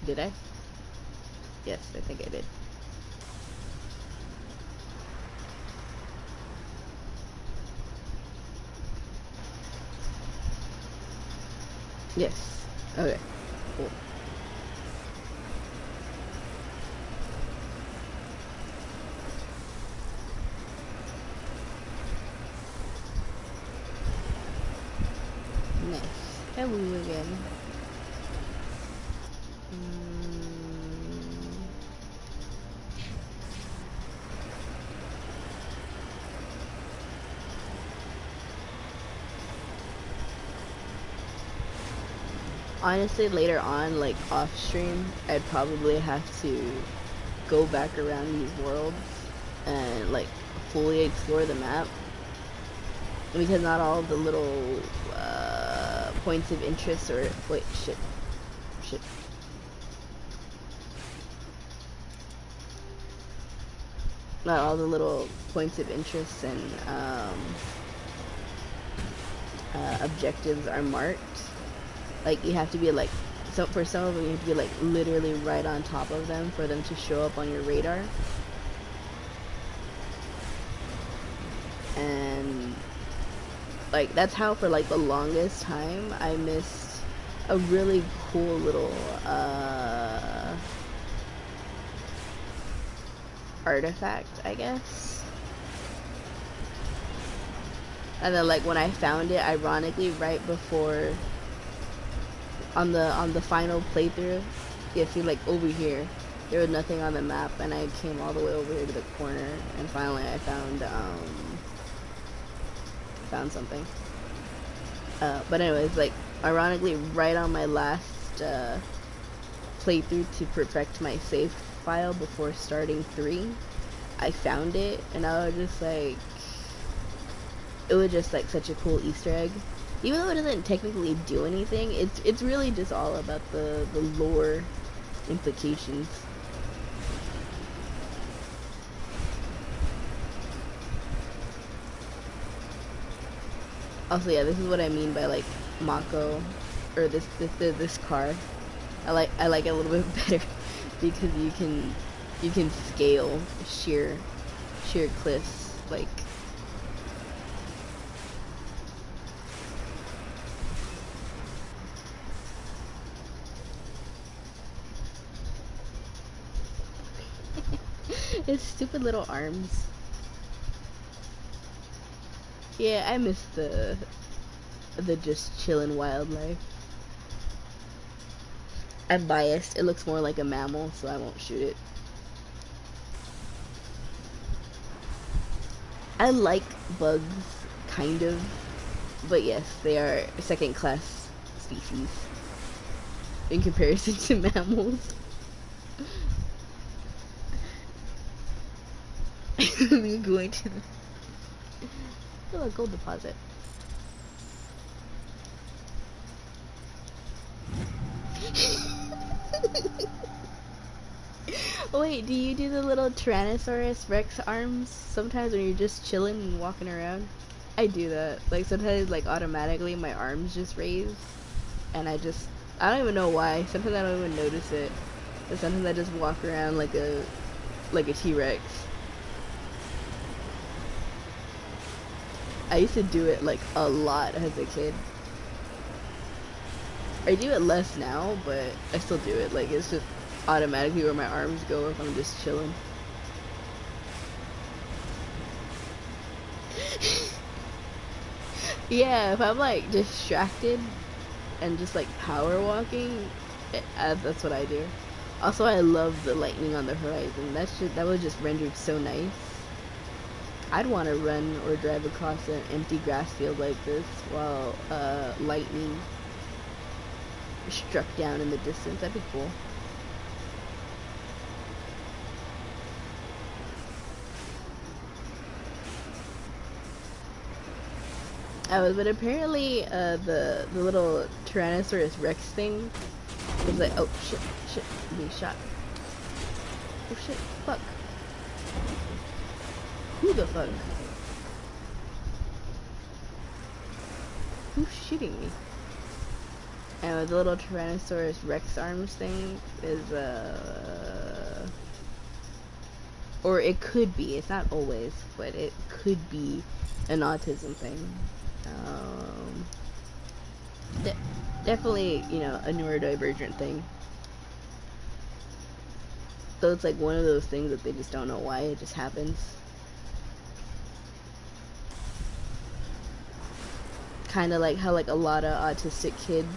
Did I? Yes, I think I did. Yes. Okay. Cool. Nice. Hello again. Honestly, later on, like off stream, I'd probably have to go back around these worlds and like fully explore the map, because not all the little points of interest or wait, shit. Not all the little points of interest and objectives are marked. Like you have to be like, so for some of them you have to be like literally right on top of them for them to show up on your radar. And like that's how for like the longest time I missed a really cool little artifact, I guess. And then like when I found it, ironically right before on the final playthrough, you see like over here there was nothing on the map, and I came all the way over here to the corner, and finally I found something. But anyways, like ironically right on my last playthrough to perfect my save file before starting 3, I found it, and I was just like, it was just like such a cool Easter egg. Even though it doesn't technically do anything, it's really just all about the lore implications. Also, yeah, this is what I mean by like Mako, or this car. I like it a little bit better because you can scale sheer cliffs like. His stupid little arms. Yeah, I miss the just chillin' wildlife. I'm biased. It looks more like a mammal, so I won't shoot it. I like bugs, kind of, but yes, they are second-class species in comparison to mammals. Me going to the gold deposit. Wait, do you do the little Tyrannosaurus Rex arms sometimes when you're just chilling and walking around? I do that. Like sometimes, like automatically, my arms just raise, and I don't even know why. Sometimes I don't even notice it, but sometimes I just walk around like a T-Rex. I used to do it like a lot as a kid. I do it less now, but I still do it. Like it's just automatically where my arms go if I'm just chilling. Yeah, if I'm like distracted and just like power walking, that's what I do. Also, I love the lightning on the horizon. That was just rendered so nice. I'd want to run or drive across an empty grass field like this while lightning struck down in the distance. That'd be cool. But apparently the little Tyrannosaurus Rex thing was like, oh shit, I'm being shot. Oh shit, fuck. Who the fuck? Who's shooting me? And the little Tyrannosaurus Rex arms thing is or it could be. It's not always, but it could be an autism thing. De definitely, you know, a neurodivergent thing. So it's like one of those things that they just don't know why, it just happens. Kind of like how like a lot of autistic kids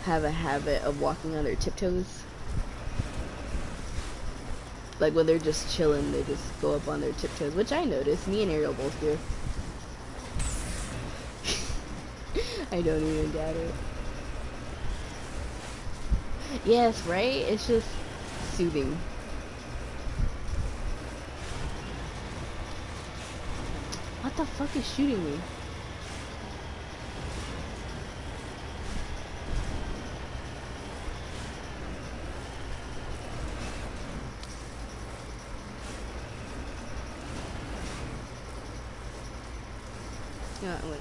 have a habit of walking on their tiptoes. Like when they're just chilling, they just go up on their tiptoes, which I noticed. Me and Ariel both do. I don't even get it. Yes, right? It's just soothing. What the fuck is shooting me? Yeah, wait.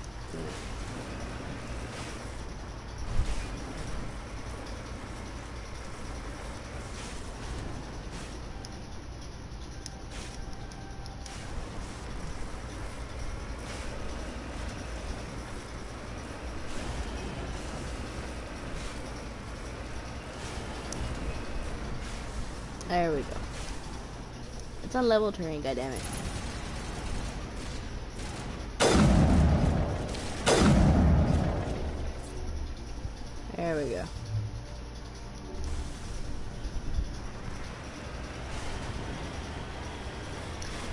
There we go. It's on level terrain, goddammit. There we go.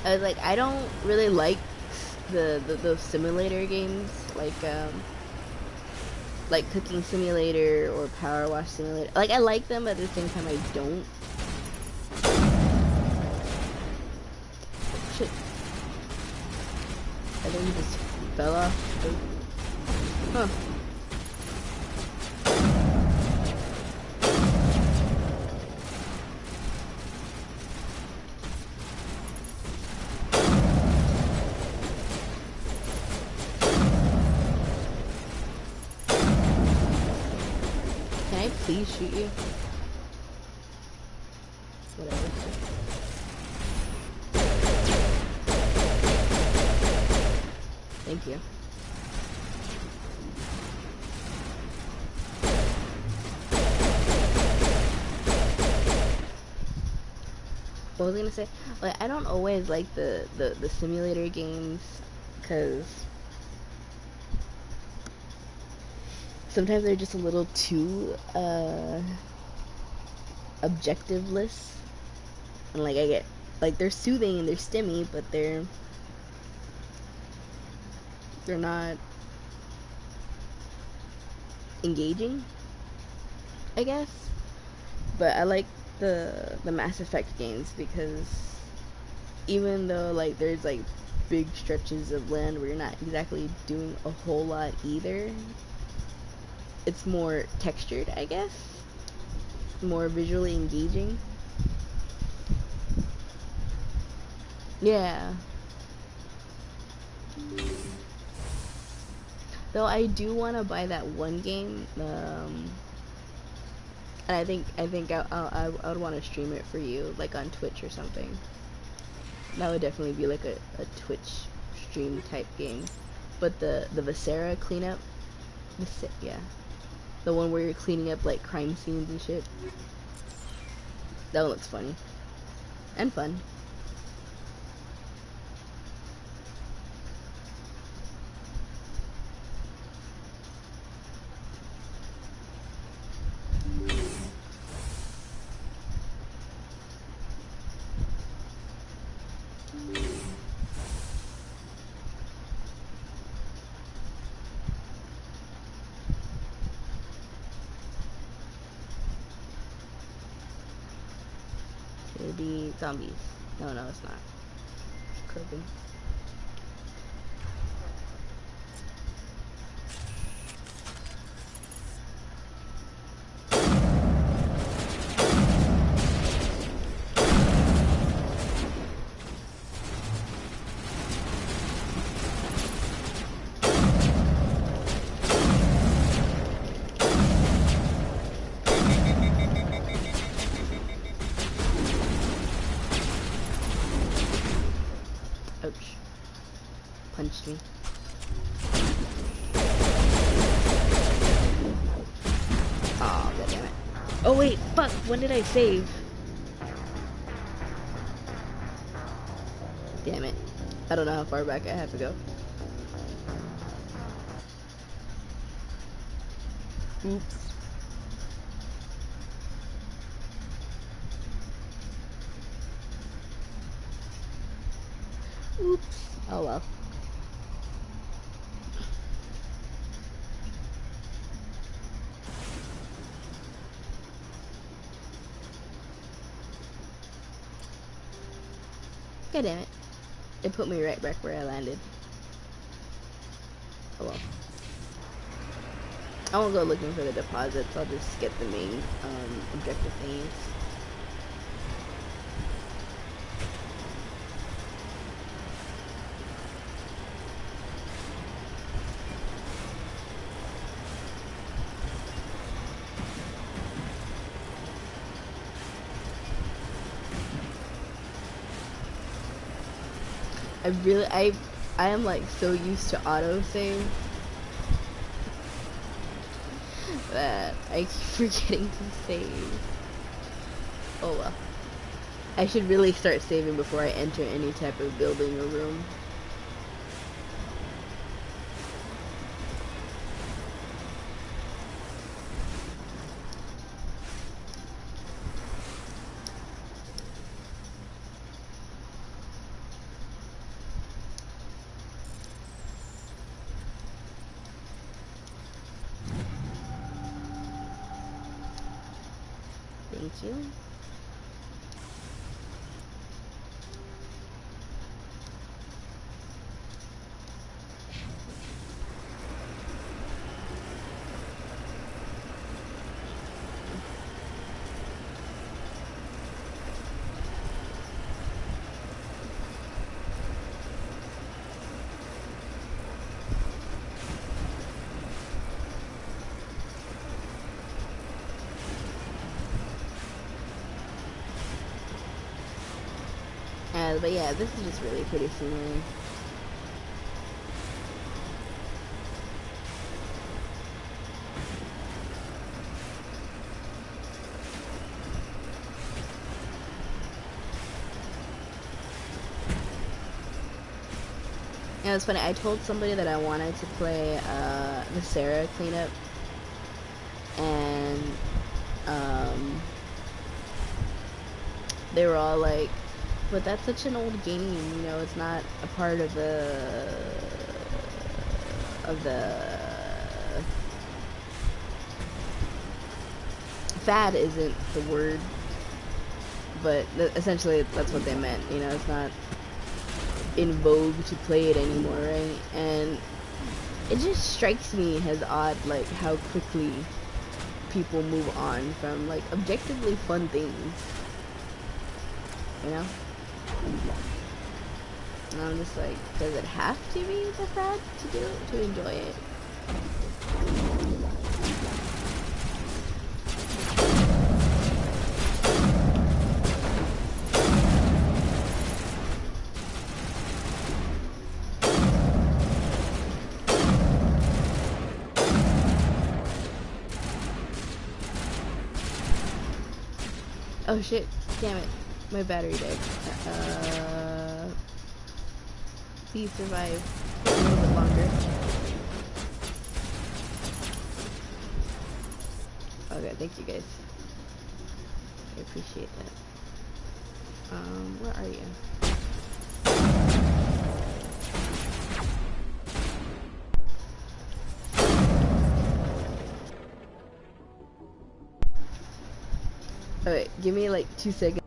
I was like, I don't really like those simulator games, like Cooking Simulator or Power Wash Simulator. Like, I like them, but at the same time, I don't. Shit. I think he just fell off. Huh. Can I please shoot you? Whatever. Thank you. What was I gonna say? Like, I don't always like the simulator games, because sometimes they're just a little too objectiveless, and like I get like they're soothing and they're stimmy, but they're not engaging, I guess. But I like the Mass Effect games, because even though like there's like big stretches of land where you're not exactly doing a whole lot either, it's more textured, I guess, more visually engaging. Yeah. Though I do want to buy that one game, and I think I would want to stream it for you, like on Twitch or something. That would definitely be like a Twitch stream type game. But the Viscera cleanup, yeah, the one where you're cleaning up like crime scenes and shit. That one looks funny and fun. It'd be zombies. No, it's not. Could be. with me. Oh, god damn it. Oh wait, fuck, when did I save? Damn it. I don't know how far back I have to go. Oops. Oops. Oh well. God damn it. It put me right back where I landed. Oh well. I won't go looking for the deposits. I'll just get the main objective things. I am like so used to autosave that I keep forgetting to save. Oh well. I should really start saving before I enter any type of building or room. Thank you. But yeah, this is just really pretty scenery. Yeah, it's funny. I told somebody that I wanted to play the Sarah cleanup, and they were all like, "But that's such an old game, you know. It's not a part of the fad isn't the word, but essentially that's what they meant. You know, it's not in vogue to play it anymore, right? And it just strikes me as odd, like how quickly people move on from like objectively fun things, you know? And I'm just like, does it have to be the fad to do it, to enjoy it? Oh shit, damn it. My battery died. Please survive a little bit longer. Okay, thank you guys. I appreciate that. Where are you? Alright, give me like 2 seconds.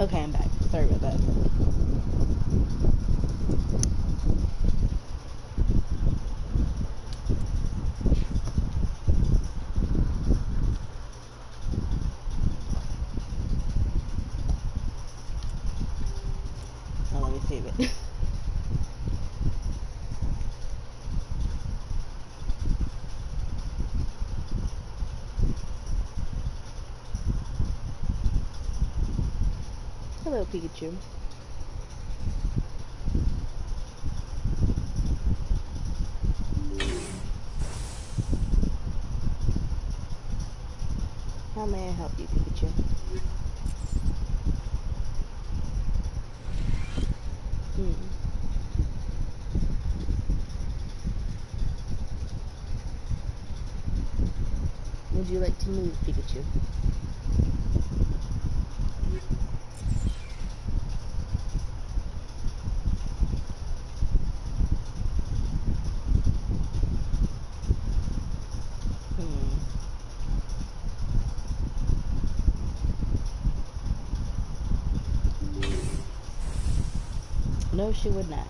Okay, I'm back. Sorry about that. Now let me save it. Hello, Pikachu. How may I help you, Pikachu? Hmm. Would you like to move, Pikachu? Hmm. No, she would not.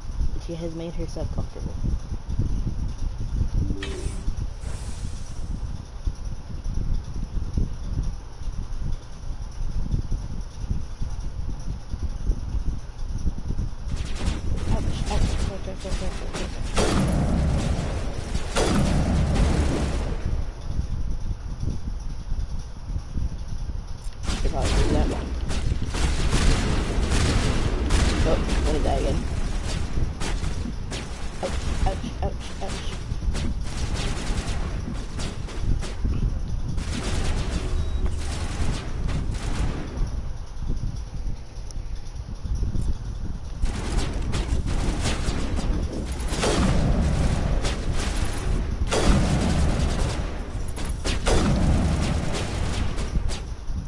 She has made herself comfortable. Ouch, ouch, ouch, ouch, ouch, ouch, ouch, ouch. Should probably do that one. Oh, I'm gonna die again. Ouch, ouch, ouch, ouch.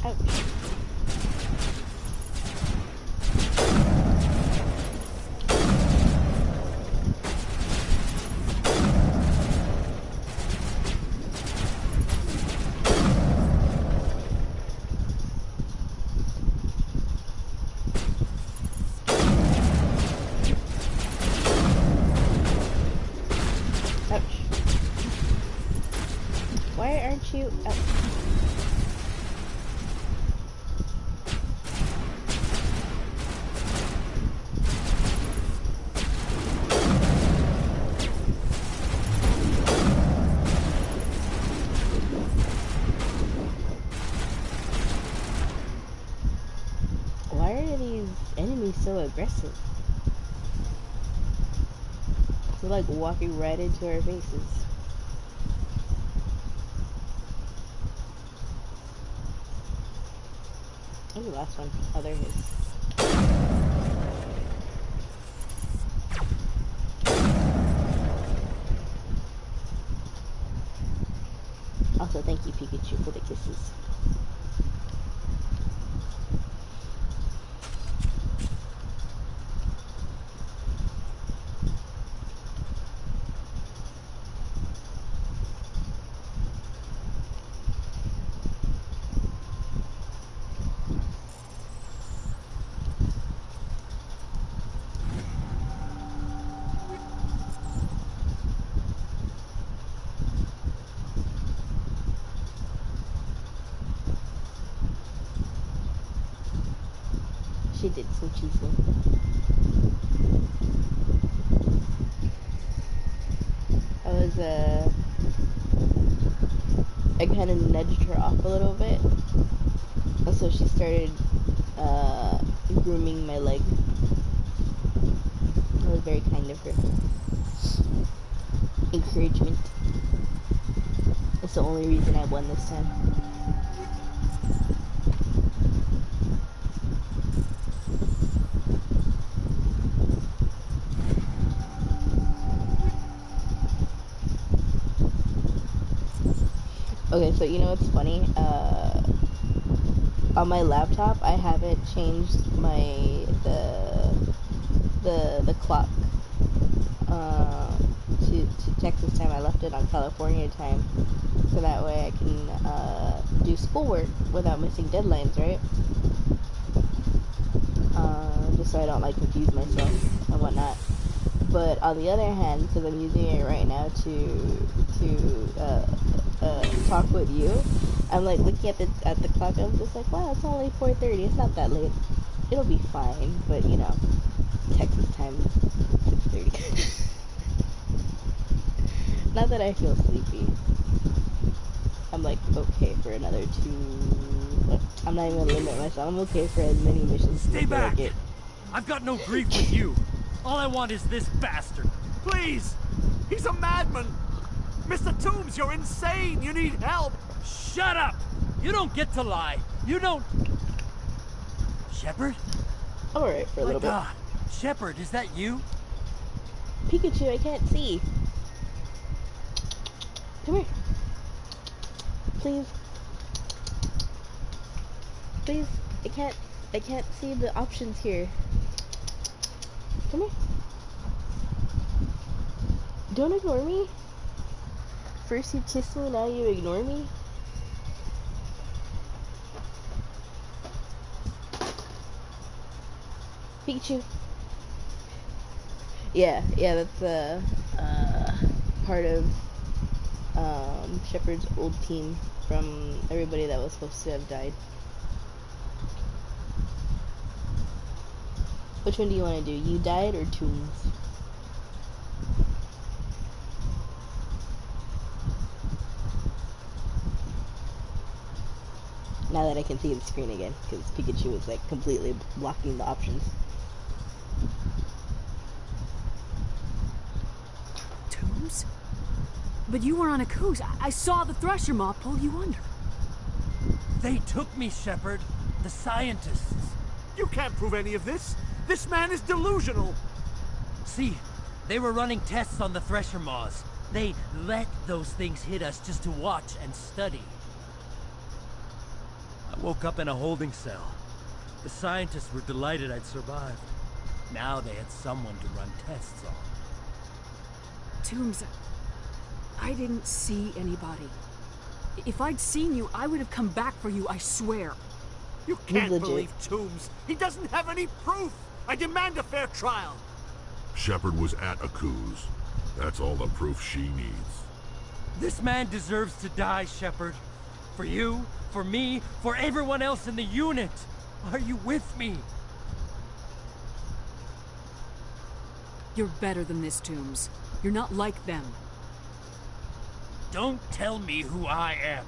Ouch. Ouch. Why aren't you... Ouch. Why are these enemies so aggressive? They're like walking right into our faces. Oh, the last one. Oh, there he is. Also, thank you, Pikachu, for the kisses. She did some cheesing. I kind of nudged her off a little bit. And so she started, grooming my leg. That was very kind of her. Encouragement. That's the only reason I won this time. Okay, so you know what's funny? On my laptop, I haven't changed the clock to Texas time. I left it on California time, so that way I can do schoolwork without missing deadlines, right? so I don't like confuse myself and whatnot. But on the other hand, because I'm using it right now to talk with you, I'm like looking at the clock. I'm just like, wow, it's only 4:30. It's not that late. It'll be fine. But you know, Texas time, 6:30. Not that I feel sleepy. I'm like okay for another 2. I'm not even gonna limit myself. I'm okay for as many missions Stay as I back! get. I've got no grief with you. All I want is this bastard. Please! He's a madman! Mr. Toombs, you're insane! You need help! Shut up! You don't get to lie. You don't... Shepard? Alright for a little My God. Shepard, is that you? bit. Pikachu, I can't see. Come here. Please. Please. I can't see the options here. Come here. Don't ignore me. First you kiss me, now you ignore me. Pikachu. Yeah, that's part of Shepard's old team from everybody that was supposed to have died. Which one do you want to do? You died or Toombs? Now that I can see the screen again, because Pikachu is like completely blocking the options. Toombs? But you were on a coos. I saw the Thresher Maw pull you under. They took me, Shepard. The scientists. You can't prove any of this! This man is delusional! See, they were running tests on the Thresher Maws. They let those things hit us just to watch and study. I woke up in a holding cell. The scientists were delighted I'd survived. Now they had someone to run tests on. Toombs, I didn't see anybody. If I'd seen you, I would have come back for you, I swear. You can't legit. believe Toombs! He doesn't have any proof! I demand a fair trial! Shepard was at a coos. That's all the proof she needs. This man deserves to die, Shepard. For you, for me, for everyone else in the unit. Are you with me? You're better than this, Toombs. You're not like them. Don't tell me who I am.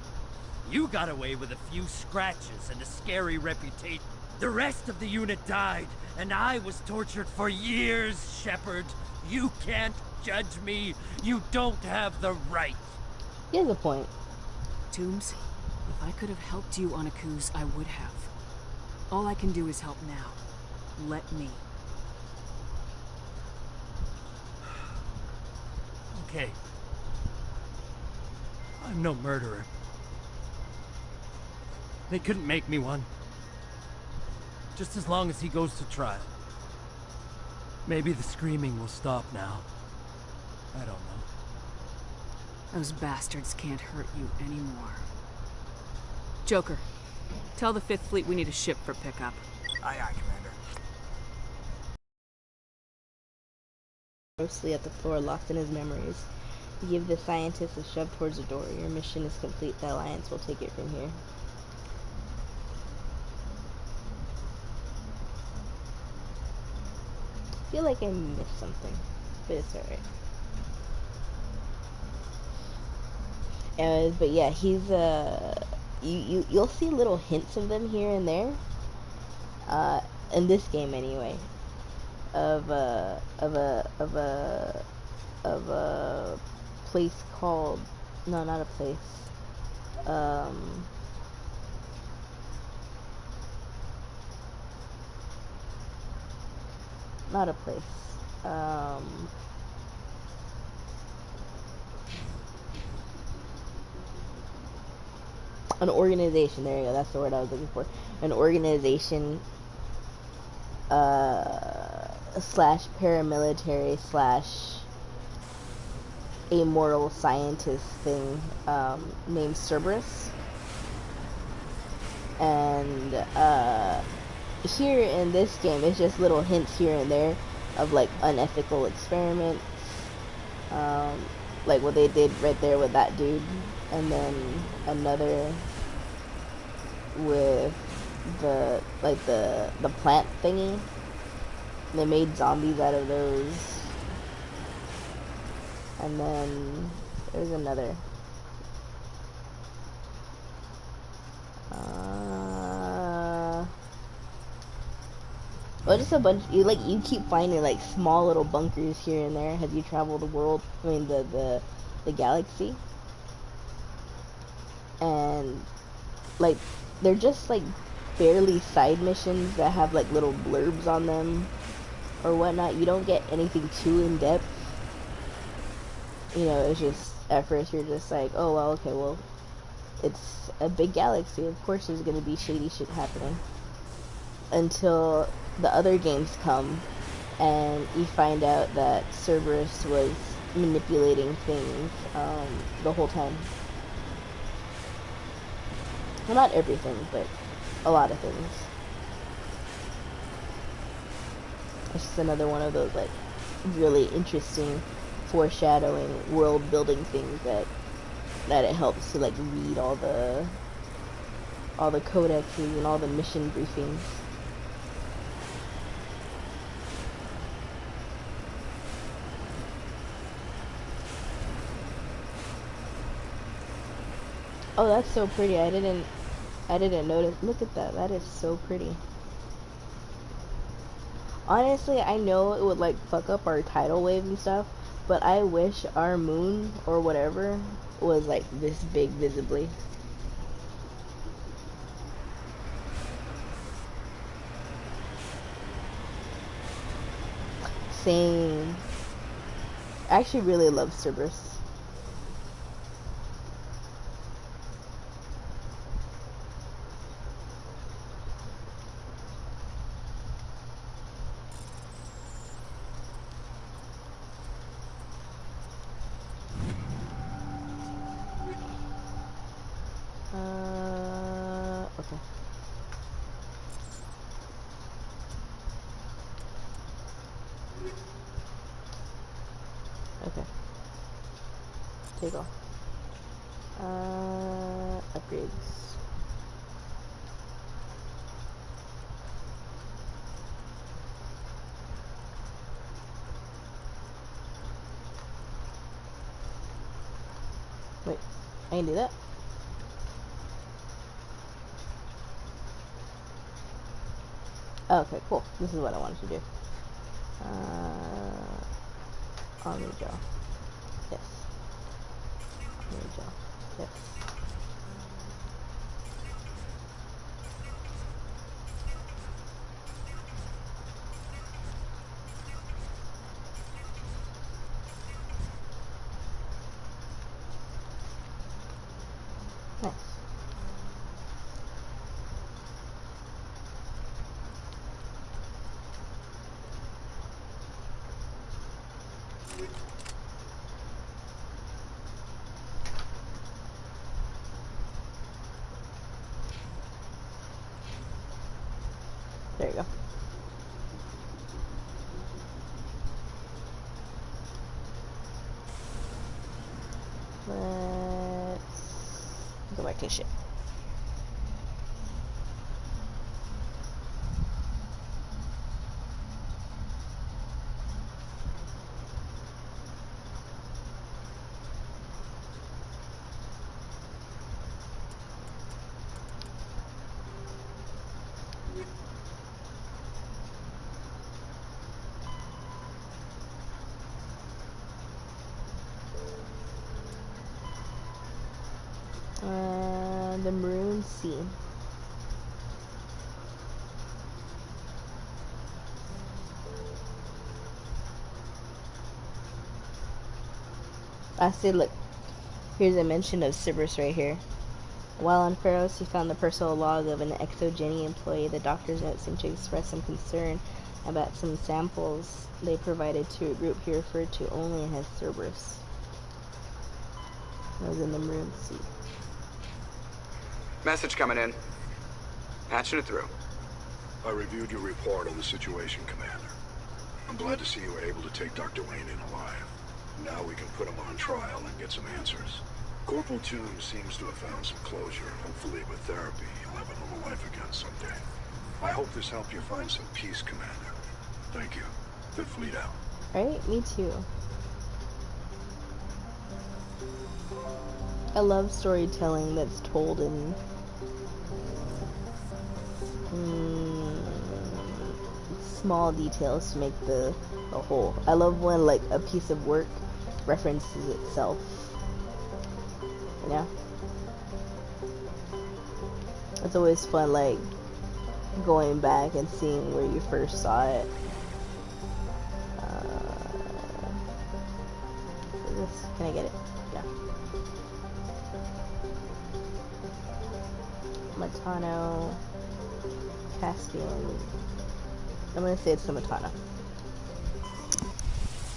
You got away with a few scratches and a scary reputation. The rest of the unit died, and I was tortured for years, Shepard. You can't judge me. You don't have the right. He has a point. Toombs, if I could have helped you on a coos, I would have. All I can do is help now. Let me. Okay. I'm no murderer. They couldn't make me one. Just as long as he goes to trial. Maybe the screaming will stop now. I don't know. Those bastards can't hurt you anymore. Joker, tell the 5th Fleet we need a ship for pickup. Aye, aye, Commander. Mostly at the floor, locked in his memories. You give the scientist a shove towards the door. Your mission is complete. The Alliance will take it from here. I feel like I missed something, but it's alright. Anyways, but yeah, he's you'll see little hints of them here and there. In this game anyway. Of a place called, no, not a place. Not a place. An organization. There you go. That's the word I was looking for. An organization. Slash paramilitary slash immortal scientist thing named Cerberus, and here in this game, it's just little hints here and there of like unethical experiments, like what they did right there with that dude, and then another with the the plant thingy. They made zombies out of those, and then there's another. Well, just a bunch. You keep finding like small little bunkers here and there as you travel the world. I mean the galaxy, and like they're just like barely side missions that have like little blurbs on them or whatnot. You don't get anything too in depth. You know, it's just at first you're just like, oh well, okay, well, it's a big galaxy. Of course, there's gonna be shady shit happening. Until the other games come, and you find out that Cerberus was manipulating things the whole time. Well, not everything, but a lot of things. It's just another one of those like really interesting foreshadowing, world building things that it helps to like read all the codexes and all the mission briefings. Oh, that's so pretty. I didn't notice. Look at that. That is so pretty. Honestly, I know it would like fuck up our tidal wave and stuff, but I wish our moon or whatever was like this big visibly. Same. I actually really love Cerberus. Okay. Okay. Take off. Upgrades. Wait, I can do that? Oh, okay, cool. This is what I wanted to do. Army jaw. Yes. Army jaw. Yes. Nice. There you go. Let's go back to the ship. The Maroon Sea. I see, look. Here's a mention of Cerberus right here. While on Pharos, he found the personal log of an Exogeny employee. The doctor's note seemed to express some concern about some samples they provided to a group he referred to only as Cerberus. That was in the Maroon Sea. Message coming in. Patching it through. I reviewed your report on the situation, Commander. I'm glad to see you were able to take Dr. Wayne in alive. Now we can put him on trial and get some answers. Corporal Toombs seems to have found some closure. Hopefully with therapy, he'll have a normal life again someday. I hope this helped you find some peace, Commander. Thank you. Fifth Fleet out. Right? Me too. I love storytelling that's told in small details to make the whole. I love when like a piece of work references itself. You know? It's always fun, like going back and seeing where you first saw it. Can I get it? Yeah. Matano, Caspian. I'm gonna say it's the Matano.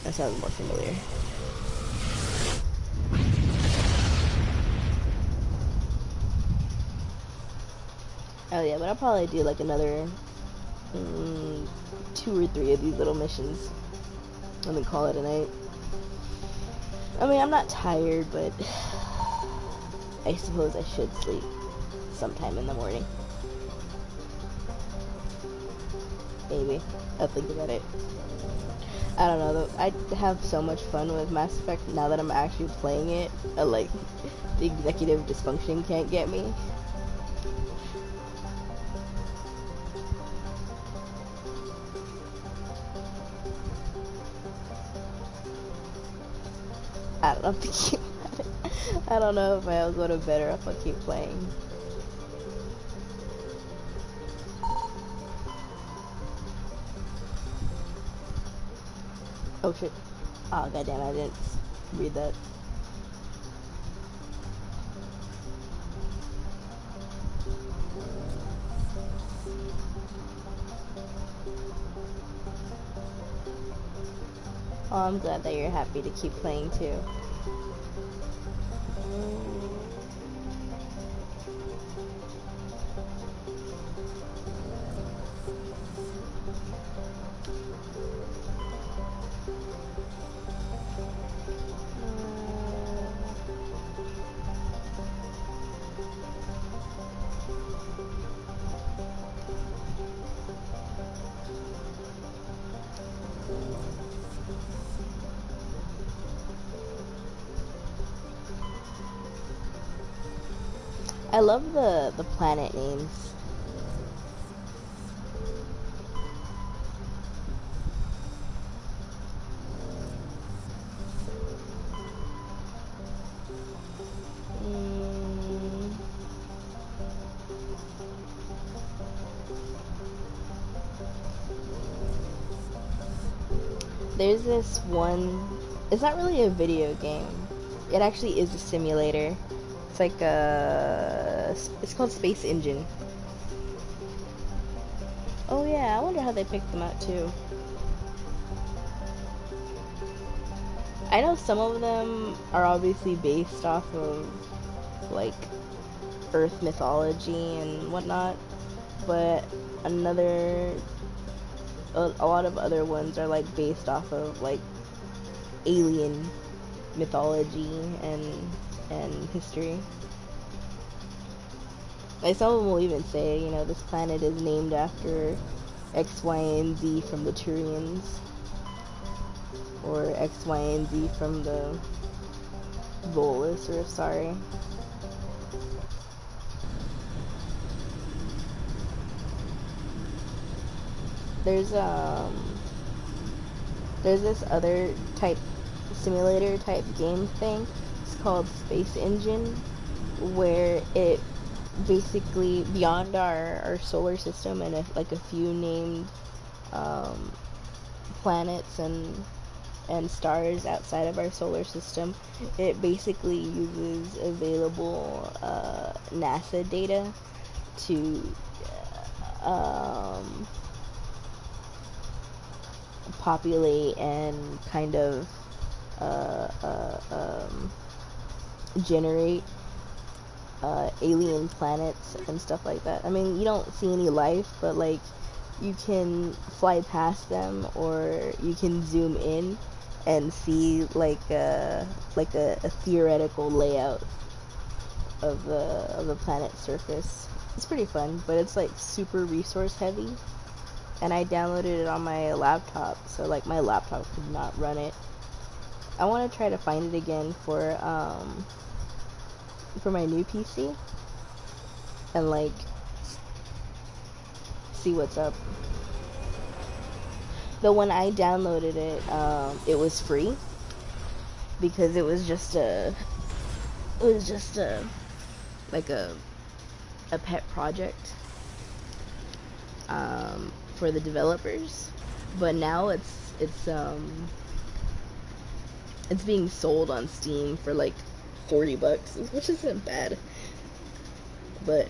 That sounds more familiar. Oh yeah, but I'll probably do like another 2 or 3 of these little missions and then call it a night. I mean, I'm not tired, but I suppose I should sleep sometime in the morning. Maybe. I'll think about it. I don't know, though. I have so much fun with Mass Effect now that I'm actually playing it. Like, the executive dysfunction can't get me. I don't know if to keep I don't know if I'll go to bed or if I'll keep playing. Oh shit. Oh goddamn, I didn't read that. Oh, I'm glad that you're happy to keep playing too. I love the planet names. There's this one, it's not really a video game. It actually is a simulator. It's like it's called Space Engine. Oh yeah, I wonder how they picked them out too. I know some of them are obviously based off of like Earth mythology and whatnot, but a lot of other ones are like based off of like alien mythology and history. Like some of them will even say, you know, this planet is named after X, Y, and Z from the Turians, or X, Y, and Z from the Volus or Asari. There's this other type simulator type game thing. It's called Space Engine, where it basically beyond our solar system and like a few named planets and stars outside of our solar system, it basically uses available NASA data to populate and kind of generate alien planets and stuff like that. I mean, you don't see any life, but like you can fly past them, or you can zoom in and see like a theoretical layout of the planet's surface. It's pretty fun, but it's like super resource heavy, and I downloaded it on my laptop, so like my laptop could not run it. I want to try to find it again for my new PC and like see what's up. Though when I downloaded it, it was free because it was just a like a pet project for the developers. But now it's being sold on Steam for like $40, which isn't bad. But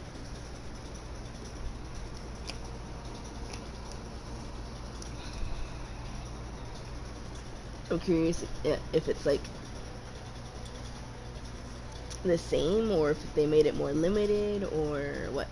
I'm curious if it's like the same, or if they made it more limited, or what.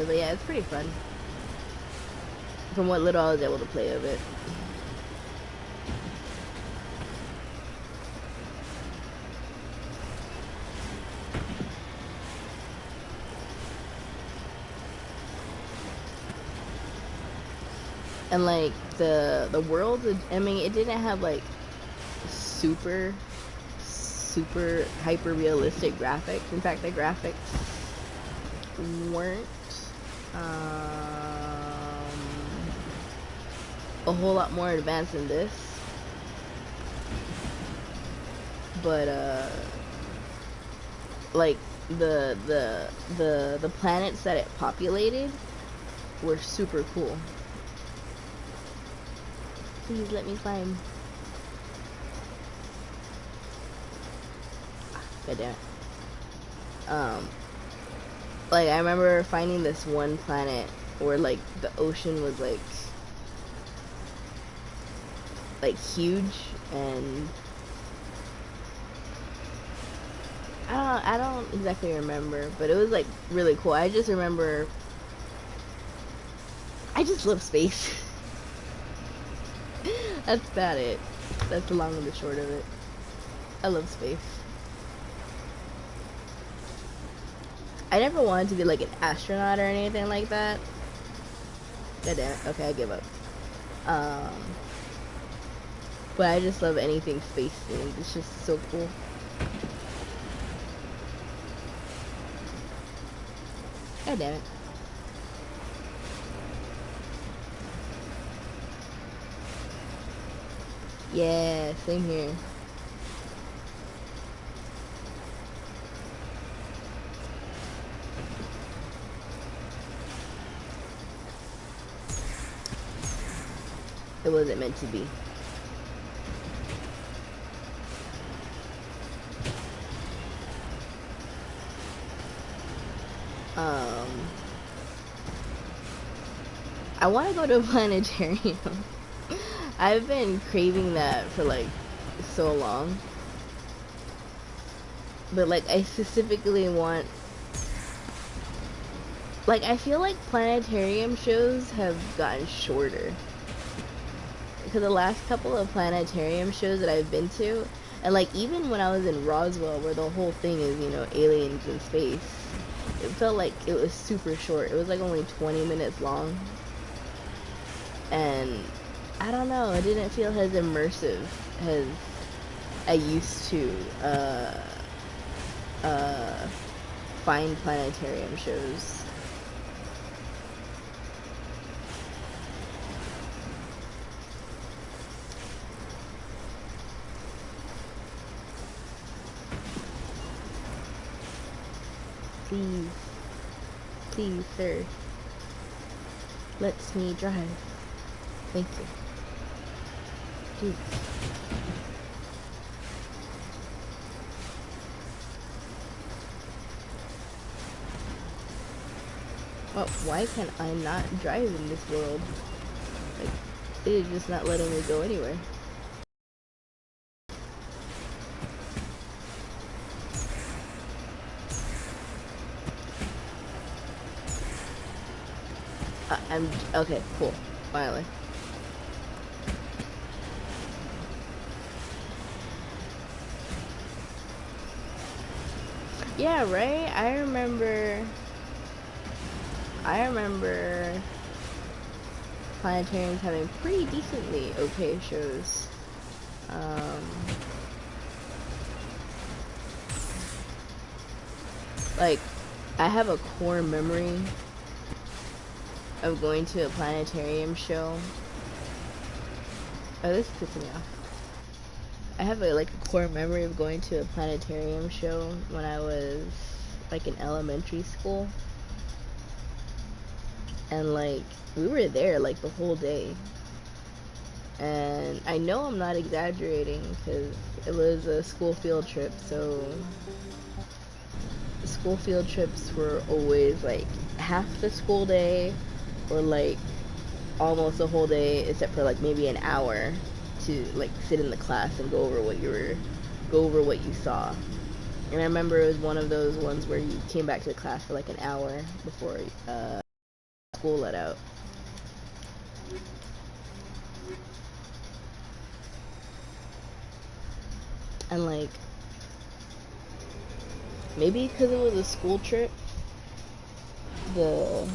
But yeah, it's pretty fun. From what little I was able to play of it. And like the world, I mean, it didn't have like super hyper realistic graphics. In fact, the graphics weren't a whole lot more advanced than this, but like the planets that it populated were super cool. Please let me climb. God damn it. Like I remember finding this one planet where like the ocean was like huge, and I don't exactly remember, but it was like really cool. I just remember I just love space. That's about it. That's the long and the short of it. I love space. I never wanted to be like an astronaut or anything like that. God damn it. Okay, I give up. But I just love anything space themed. It's just so cool. God damn it. Yeah, same here. It wasn't meant to be. I want to go to a planetarium. I've been craving that for like so long. But like I specifically want, like I feel like planetarium shows have gotten shorter. Because the last couple of planetarium shows that I've been to, and like even when I was in Roswell, where the whole thing is, you know, aliens in space, it felt like it was super short. It was like only 20 minutes long. And I don't know, it didn't feel as immersive as I used to find planetarium shows. Please, please, sir, let me drive. Thank you. Jeez. Well, why can I not drive in this world? Like, it is just not letting me go anywhere. I'm okay. Cool. Finally. Yeah, right. I remember planetariums having pretty decently okay shows. Like, I have a core memory of going to a planetarium show. Oh, this is pissing me off. I have a core memory of going to a planetarium show when I was like in elementary school, and like we were there like the whole day. And I know I'm not exaggerating because it was a school field trip, so school field trips were always like half the school day or like almost the whole day, except for like maybe an hour to like sit in the class and go over what you saw. And I remember it was one of those ones where you came back to the class for like an hour before school let out. And like, maybe because it was a school trip, the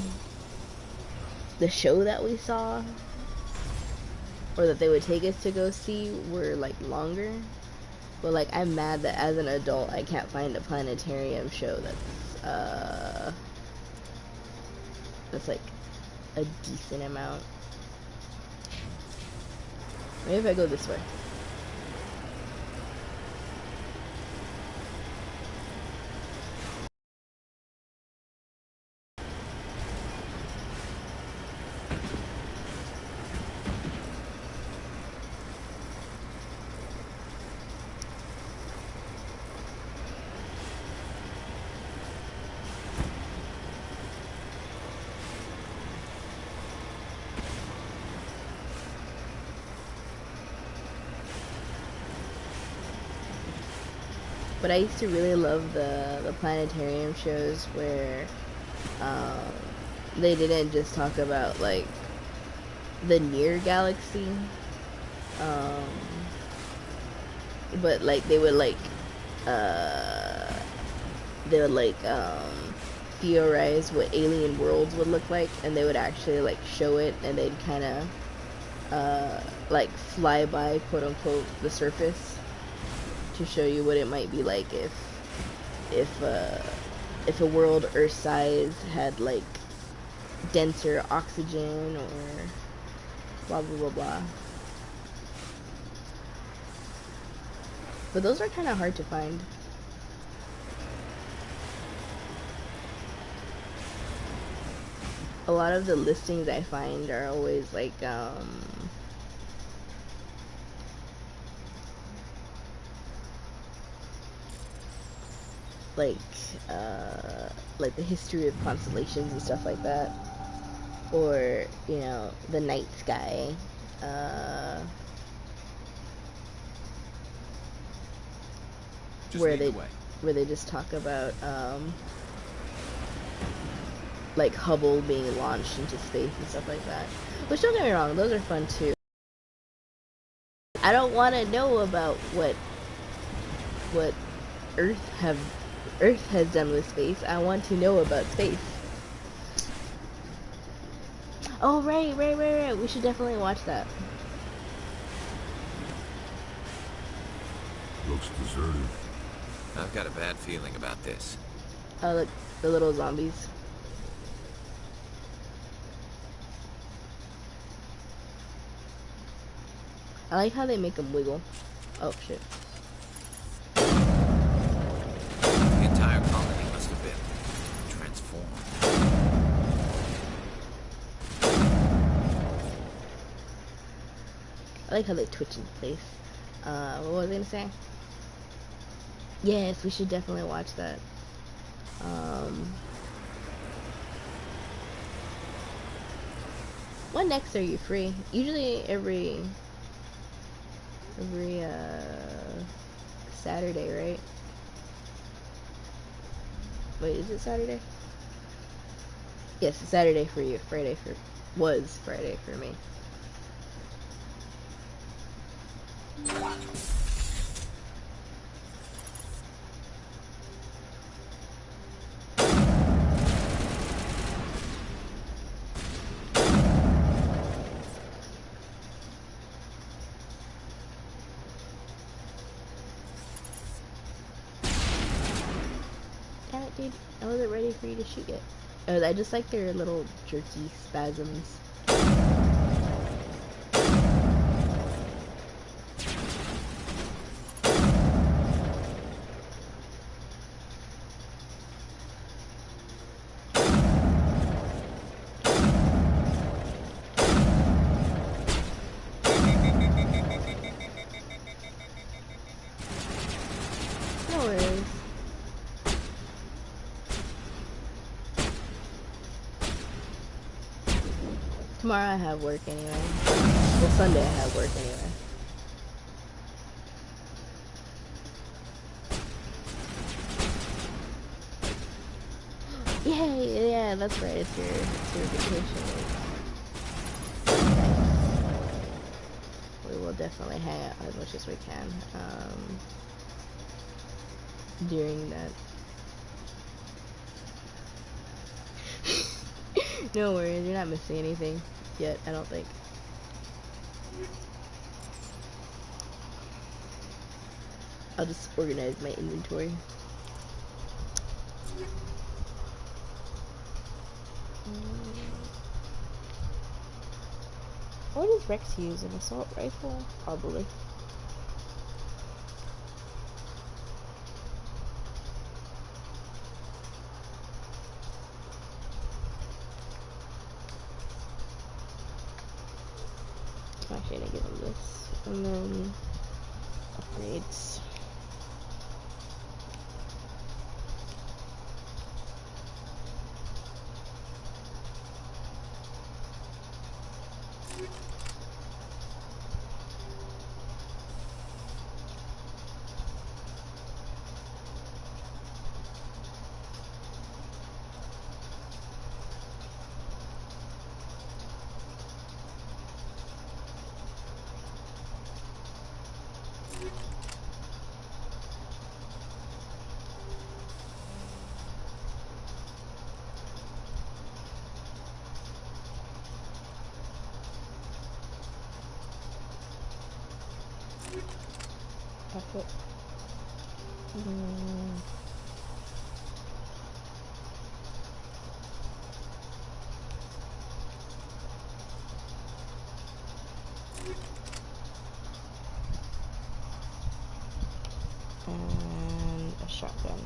show that we saw, or that they would take us to go see, were like longer. But like, I'm mad that as an adult I can't find a planetarium show that's like a decent amount. Maybe if I go this way. But I used to really love the planetarium shows where they didn't just talk about like the near galaxy, but like they would theorize what alien worlds would look like, and they would actually like show it, and they'd kind of like fly by, quote unquote, the surface to show you what it might be like if a world Earth size had like denser oxygen or blah blah blah blah. But those are kind of hard to find. A lot of the listings I find are always like like the history of constellations and stuff like that, or you know, the night sky, where they just talk about like Hubble being launched into space and stuff like that. Which, don't get me wrong, those are fun too. I don't want to know about what Earth has done with space. I want to know about space. Oh, right. We should definitely watch that. Looks deserted. I've got a bad feeling about this. Oh, look, the little zombies. I like how they make them wiggle. Oh, shit. The entire colony must have been transformed. I like how they twitch in place. What was I gonna say? Yes, we should definitely watch that. When next are you free? Usually every Saturday, right? Wait, is it Saturday? Yes, it's Saturday for you. Was Friday for me. Damn it, dude. I wasn't ready for you to shoot yet. Oh, I just like their little jerky spasms. No worries. Tomorrow I have work anyway. Well, Sunday I have work anyway. Yay! Yeah, that's right. It's your vacation week. Nice. We will definitely hang out as much as we can during that. No worries, you're not missing anything yet, I don't think. I'll just organize my inventory. What does Rex use? An assault rifle? Probably. Actually, I'm gonna give him this. And then upgrades. Pocket. And a shotgun.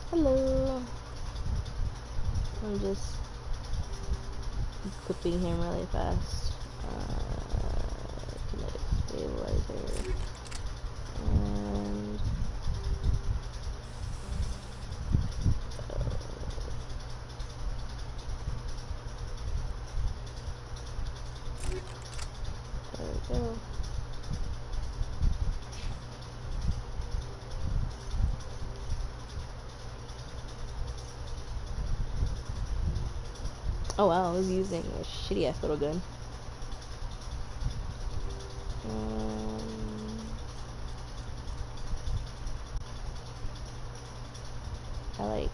Hello. I'm just equipping him really fast. Kinetic stabilizer. And there we go. Oh wow, I was using a shitty ass little gun. I like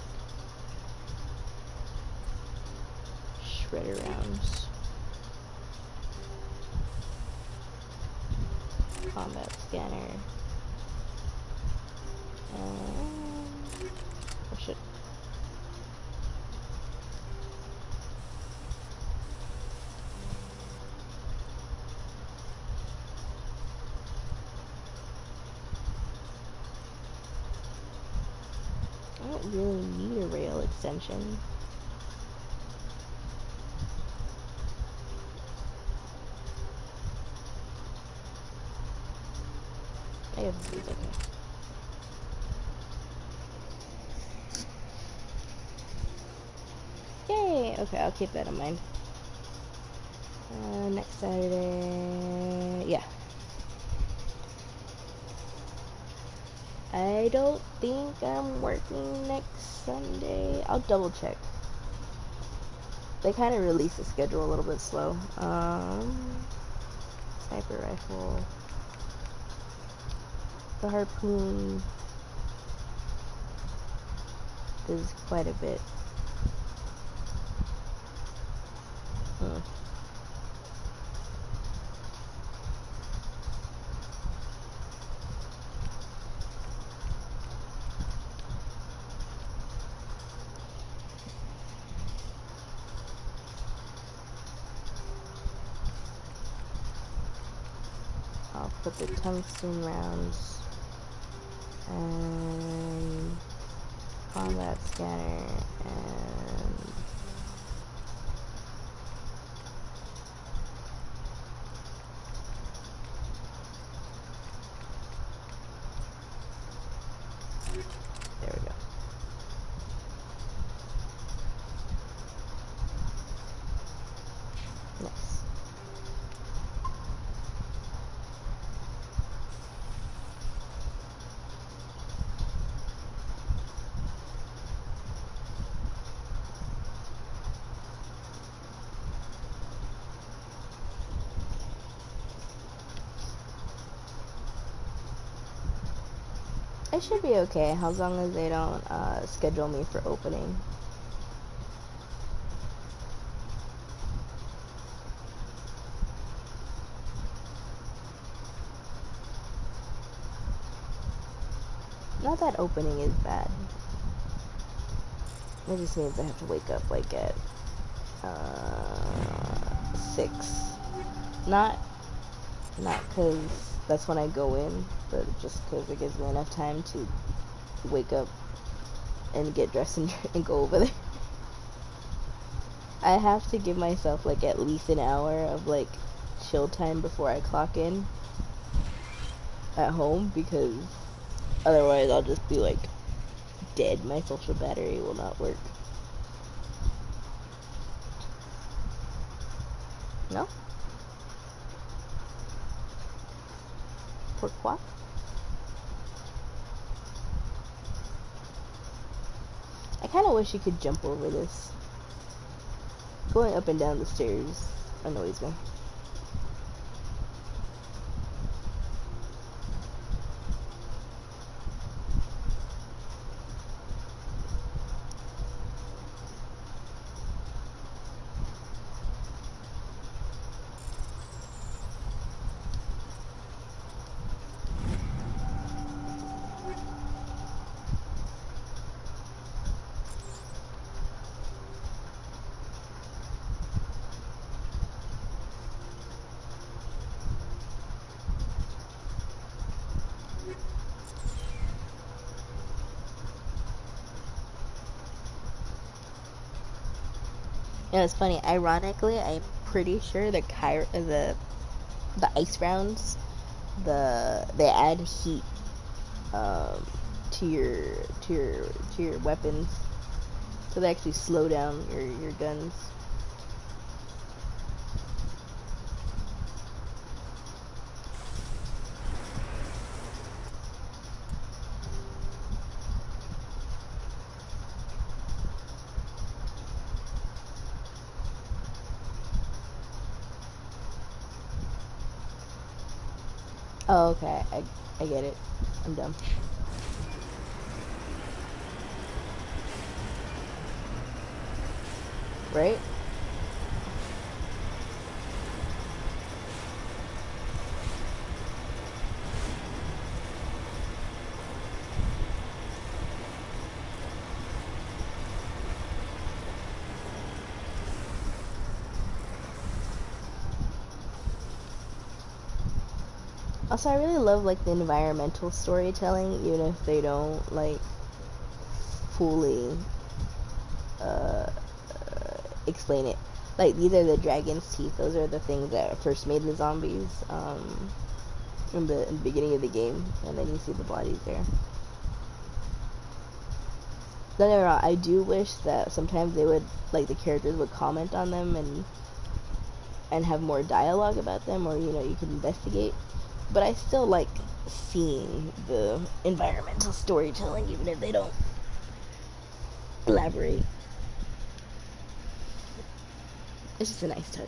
shredder rounds. Combat scanner. Oh shit. don't really need a rail extension. I have these, okay. Yay! Okay, I'll keep that in mind. Next Saturday, yeah. I don't think I'm working next Sunday. I'll double check. They kind of release the schedule a little bit slow. Sniper rifle. The harpoon does quite a bit. I'll put the tungsten rounds and combat scanner and there we go. Nice. It should be okay as long as they don't schedule me for opening. Not that opening is bad. It just means I have to wake up like at 6. Not because that's when I go in, but just because it gives me enough time to wake up and get dressed and go over there. I have to give myself like at least an hour of like chill time before I clock in at home, because otherwise I'll just be like dead. My social battery will not work. No? Pourquoi? I kind of wish you could jump over this. Going up and down the stairs annoys me. You know, it's funny. Ironically, I'm pretty sure the ice rounds, they add heat to your weapons, so they actually slow down your guns. Oh, okay. I get it. I'm dumb. Right? Also, I really love like the environmental storytelling, even if they don't like fully uh, explain it. Like, these are the dragon's teeth. Those are the things that first made the zombies in the beginning of the game. And then you see the bodies there. Don't get me wrong, I do wish that sometimes they would, like, the characters would comment on them and have more dialogue about them, or, you know, you could investigate. But I still like seeing the environmental storytelling, even if they don't elaborate. It's just a nice touch.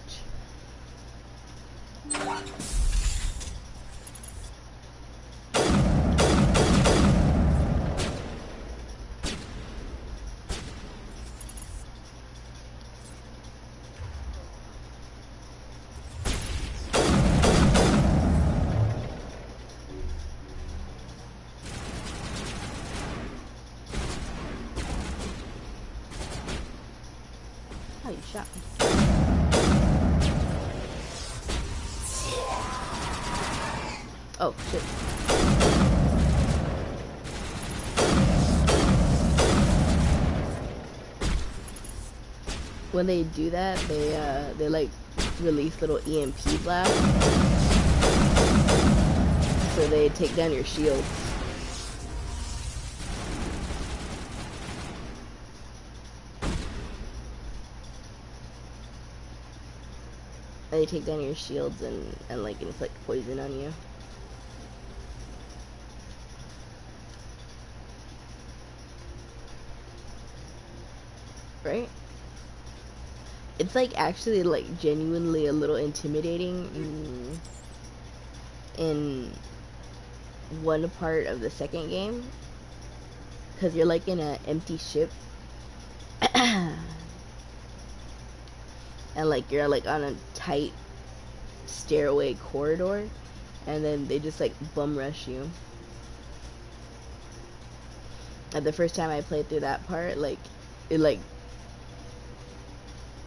Oh, you shot me. Oh, shit. When they do that, they like release little EMP blasts, so they take down your shields. They take down your shields and like inflict poison on you. Right? It's like actually like genuinely a little intimidating in one part of the second game, because you're like in an empty ship and like you're like on a tight stairway corridor, and then they just like bum rush you. And the first time I played through that part, like it like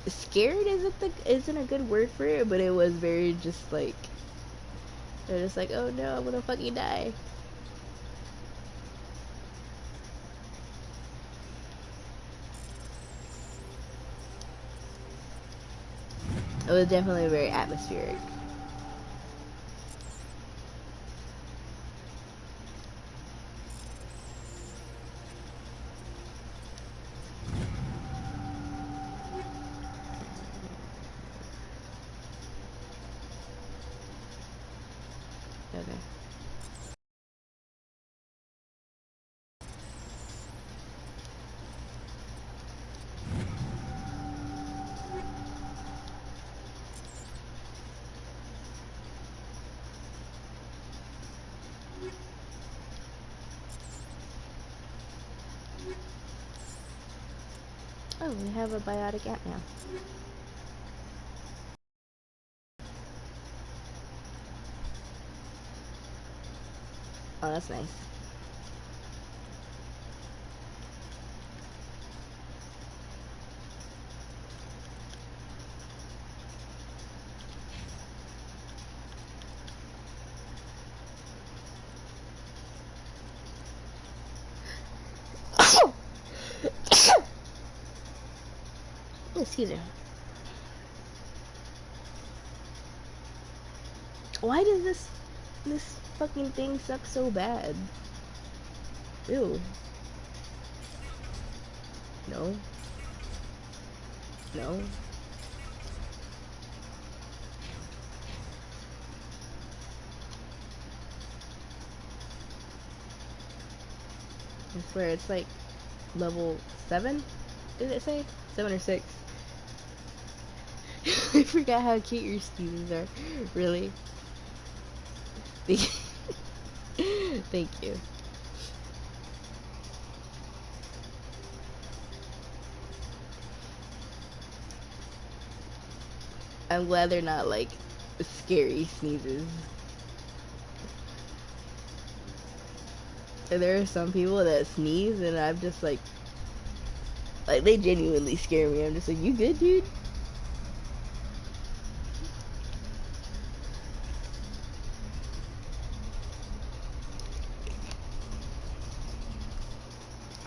scared isn't a good word for it, but it was very just like they're just like, oh no, I'm gonna fucking die. It was definitely very atmospheric. Okay. Oh, we have a biotic ant now. Oh, that's nice. Excuse me. Why does this fucking thing suck so bad? Ew. No. No. I swear it's like level 7? Did it say? 7 or 6? I forgot how cute your sneezes are. Really? Thank you. I'm glad they're not like scary sneezes. And there are some people that sneeze and I'm just like they genuinely scare me. I'm just like, you good, dude?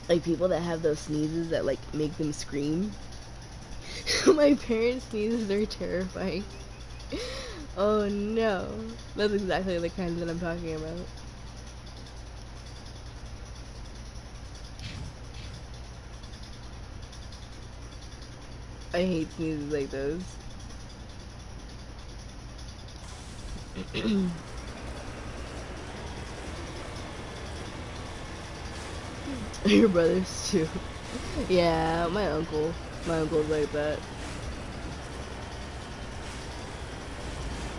Like people that have those sneezes that like make them scream. My parents' sneezes are terrifying. Oh no. That's exactly the kind that I'm talking about. I hate sneezes like those. Your brothers too. Yeah, my uncle. My uncle's like that.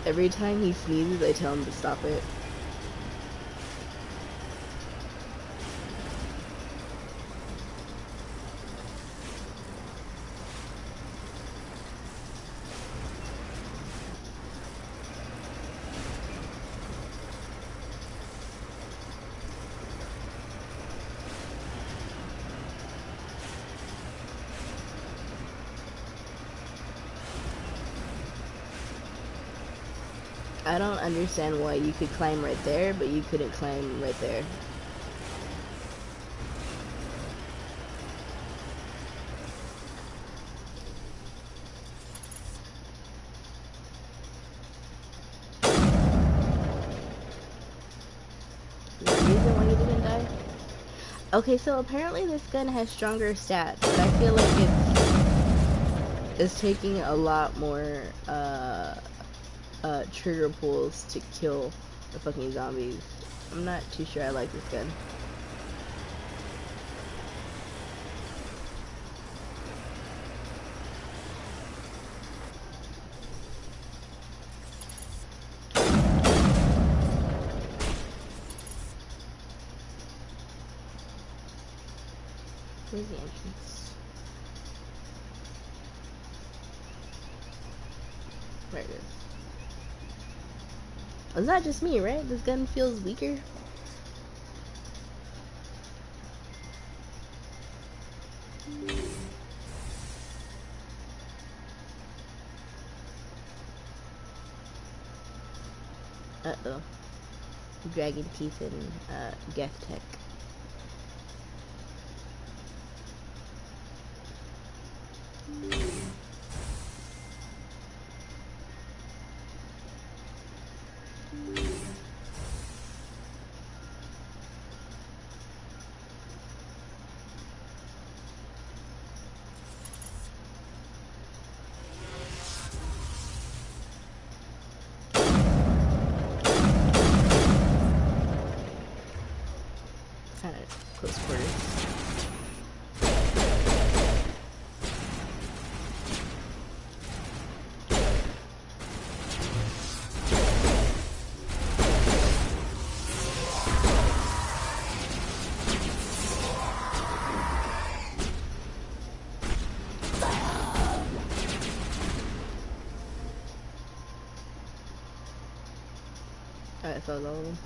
Every time he sneezes, I tell him to stop it. I don't understand why you could climb right there, but you couldn't climb right there. The reason why you didn't die? Okay, so apparently this gun has stronger stats, but I feel like it's taking a lot more trigger pulls to kill the fucking zombies. I'm not too sure I like this gun. Where's the entrance? There it is. It's not just me, right? This gun feels weaker. Uh-oh. Dragon teeth and Geth Tech. Kind of close quarters. Alright, so all of them.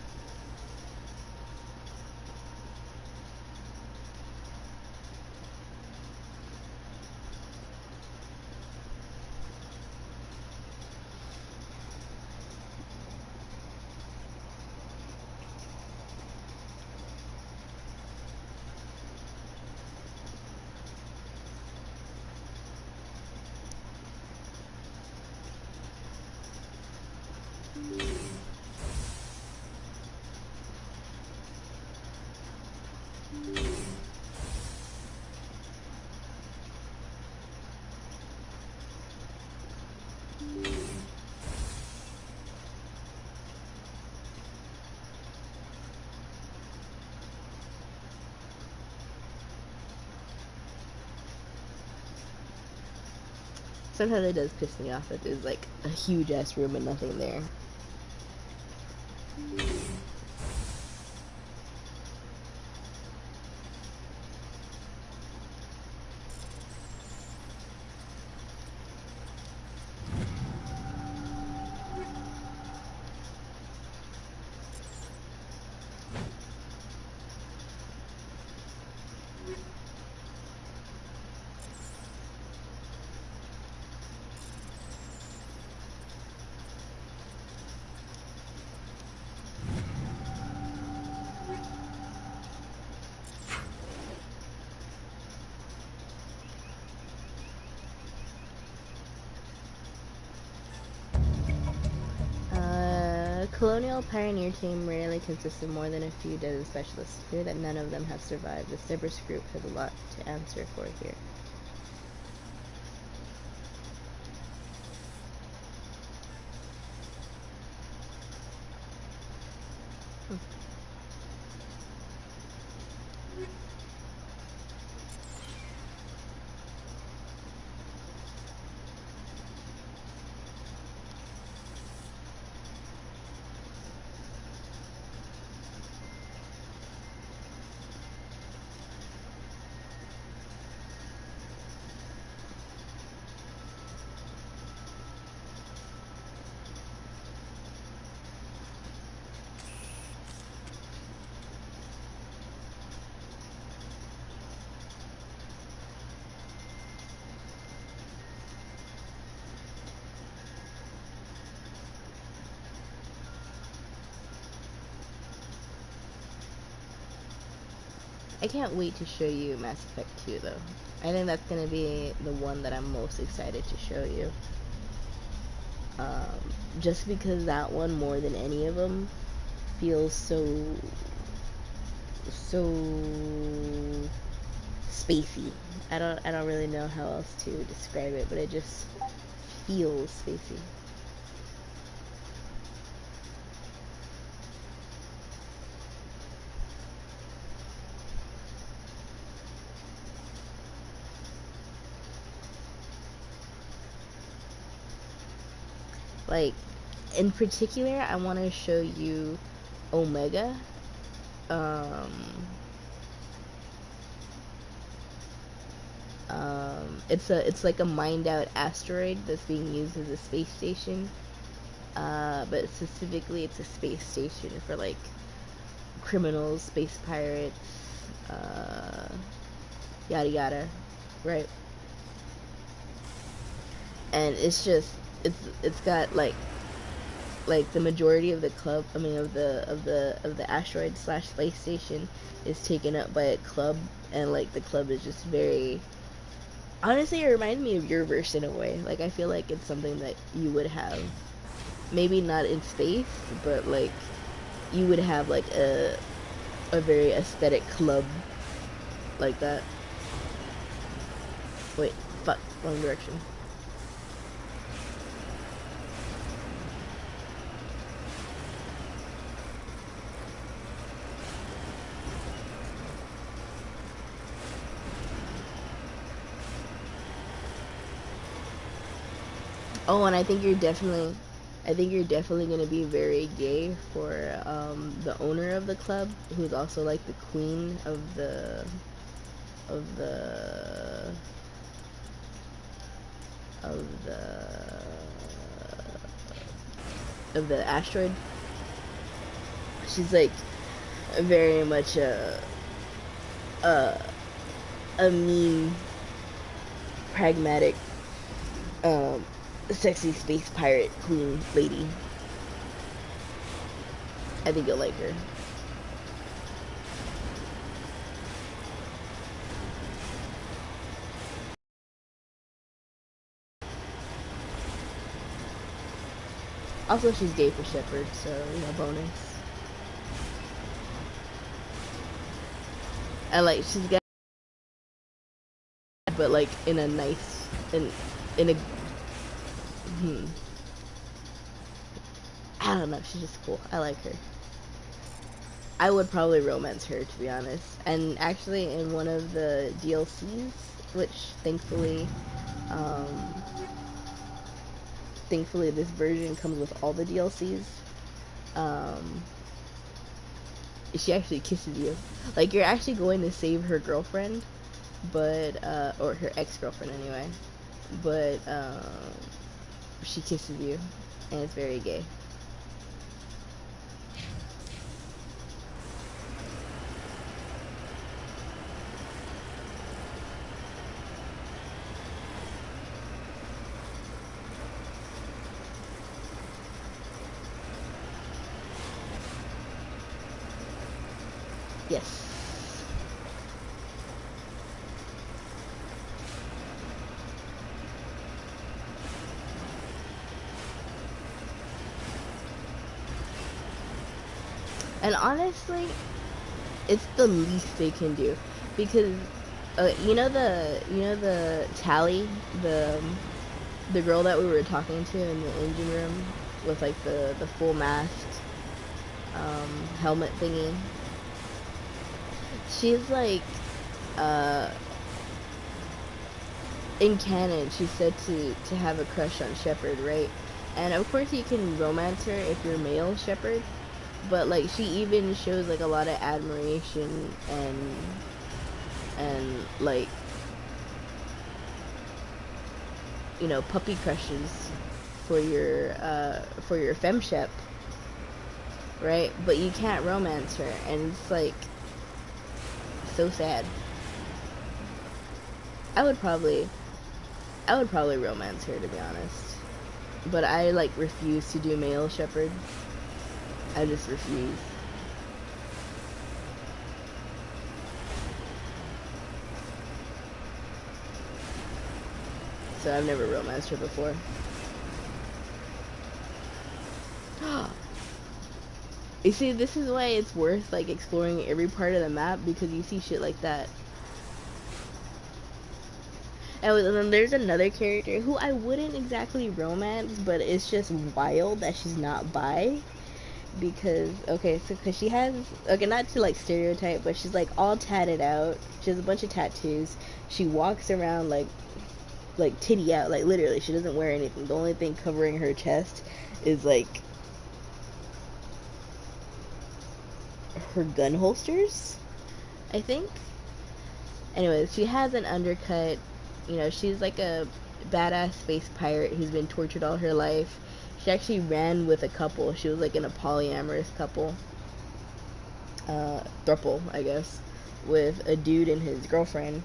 Sometimes it does piss me off that there's like a huge ass room and nothing there. Colonial Pioneer team rarely consists of more than a few dozen specialists. Fear that none of them have survived. The Cerberus group has a lot to answer for here. I can't wait to show you Mass Effect 2 though. I think that's gonna be the one that I'm most excited to show you. Just because that one, more than any of them, feels so spacey. I don't really know how else to describe it, but it just feels spacey. Like, in particular, I want to show you Omega. It's like a mined out asteroid that's being used as a space station. But specifically, it's a space station for like criminals, space pirates, yada yada, right? And it's just it's got like the majority of the club, I mean of the asteroid slash space station is taken up by a club, and like the club is just very, honestly, it reminds me of your verse in a way. Like, I feel like it's something that you would have, maybe not in space, but like you would have like a very aesthetic club like that. Wait, fuck, wrong direction. Oh, and I think you're definitely gonna be very gay for the owner of the club, who's also like the queen of the of the of the of the asteroid. She's like very much a mean, pragmatic, sexy space pirate queen lady. I think you'll like her. Also, she's gay for Shepard, so, you know, bonus. And like, she's got, but like in a nice, in a, I don't know, she's just cool. I like her. I would probably romance her, to be honest. And actually, in one of the DLCs, which thankfully this version comes with all the DLCs, she actually kisses you. Like, you're actually going to save her girlfriend, but or her ex-girlfriend anyway, but she kisses you, and it's very gay. Yes. And honestly, it's the least they can do, because you know the Tally, the girl that we were talking to in the engine room with like the full masked helmet thingy. She's like uh in canon, she's said to have a crush on Shepard, right? And of course you can romance her if you're male Shepard, but like she even shows like a lot of admiration and like, you know, puppy crushes for your femshep, right? But you can't romance her, and it's like so sad. I would probably romance her, to be honest, but I like refuse to do male Shepard. I just refuse. So I've never romanced her before. You see, this is why it's worth like exploring every part of the map, because you see shit like that. And then there's another character who I wouldn't exactly romance, but it's just wild that she's not bi. Because, okay, so because she has, okay, not to like stereotype, but she's like all tatted out. She has a bunch of tattoos. She walks around like titty out, like literally she doesn't wear anything. The only thing covering her chest is like her gun holsters, I think. Anyways, she has an undercut. You know, she's like a badass space pirate who's been tortured all her life. She actually ran with a couple. She was like in a polyamorous couple, throuple, I guess, with a dude and his girlfriend.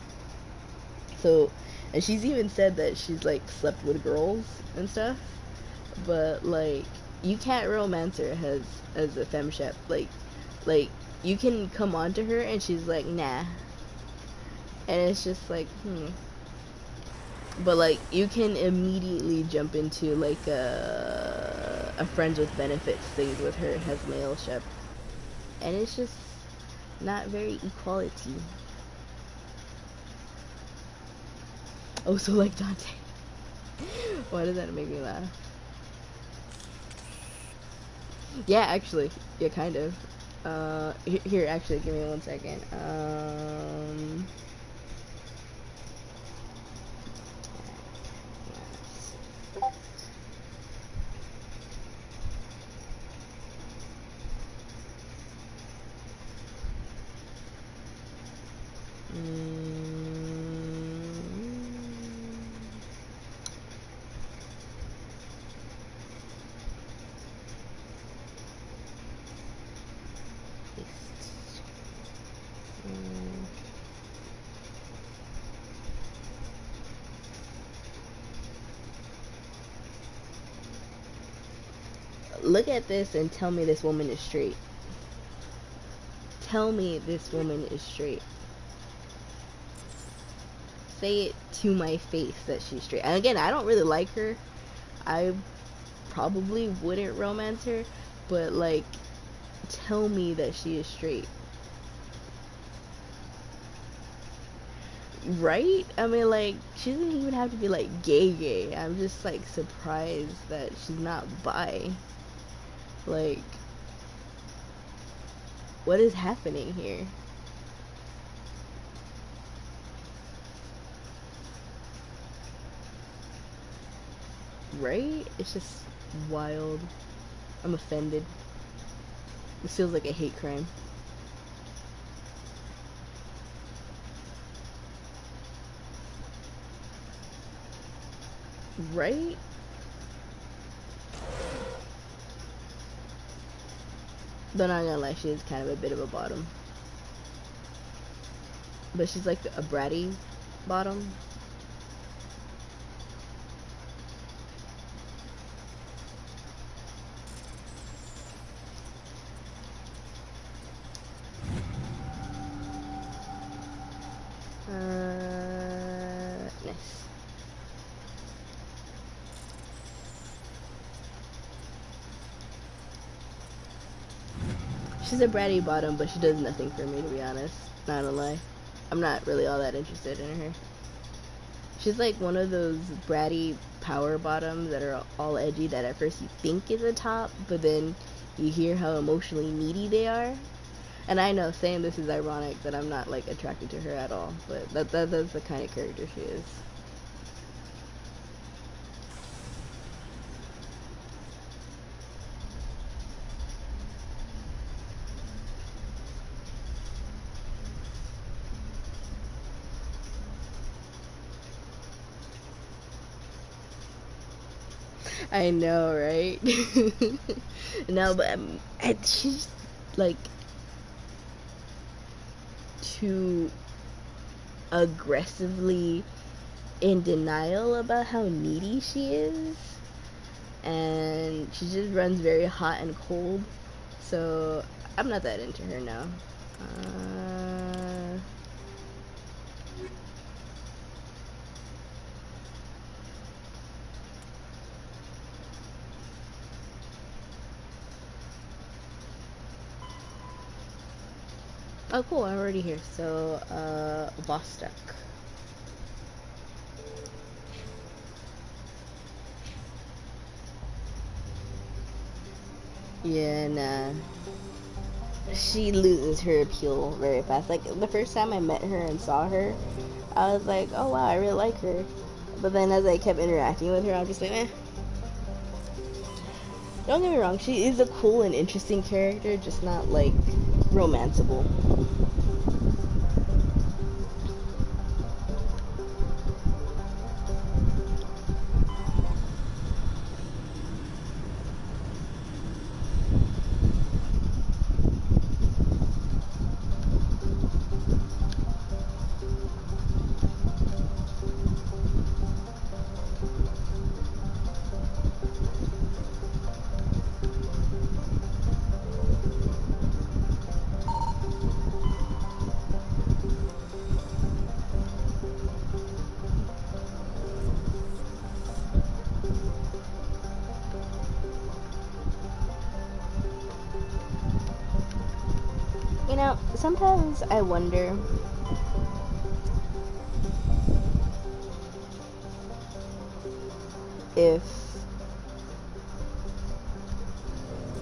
So, and she's even said that she's like slept with girls and stuff, but like you can't romance her as a femshep. Like you can come on to her and she's like nah, and it's just like But like you can immediately jump into like a friends with benefits thing with her as male shep, and it's just not very equality. Oh, so like Dante. Why does that make me laugh? Yeah, actually, yeah, kind of. Here, actually, give me 1 second. Look at this and tell me this woman is straight. Tell me this woman is straight. Say it to my face that she's straight. And again, I don't really like her. I probably wouldn't romance her, but like, tell me that she is straight. Right? I mean, like, she doesn't even have to be like gay. I'm just like surprised that she's not bi. Like, what is happening here? Right? It's just wild. I'm offended. This feels like a hate crime. Right? But not gonna lie, she is kind of a bit of a bottom. But she's like a bratty bottom. Nice. she's a bratty bottom, but she does nothing for me, to be honest. Not gonna lie. I'm not really all that interested in her. She's like one of those bratty power bottoms that are all edgy that at first you think is a top, but then you hear how emotionally needy they are. And I know saying this is ironic that I'm not like attracted to her at all, but that's the kind of character she is. I know, right? No, but she's like too aggressively in denial about how needy she is, and she just runs very hot and cold, so I'm not that into her now. Oh cool, I'm already here. So Vostok. Yeah, nah. She loses her appeal very fast. Like the first time I met her and saw her, I was like, oh wow, I really like her. But then as I kept interacting with her, I'm just like, eh. Don't get me wrong, she is a cool and interesting character, just not like romanceable. You know, sometimes I wonder if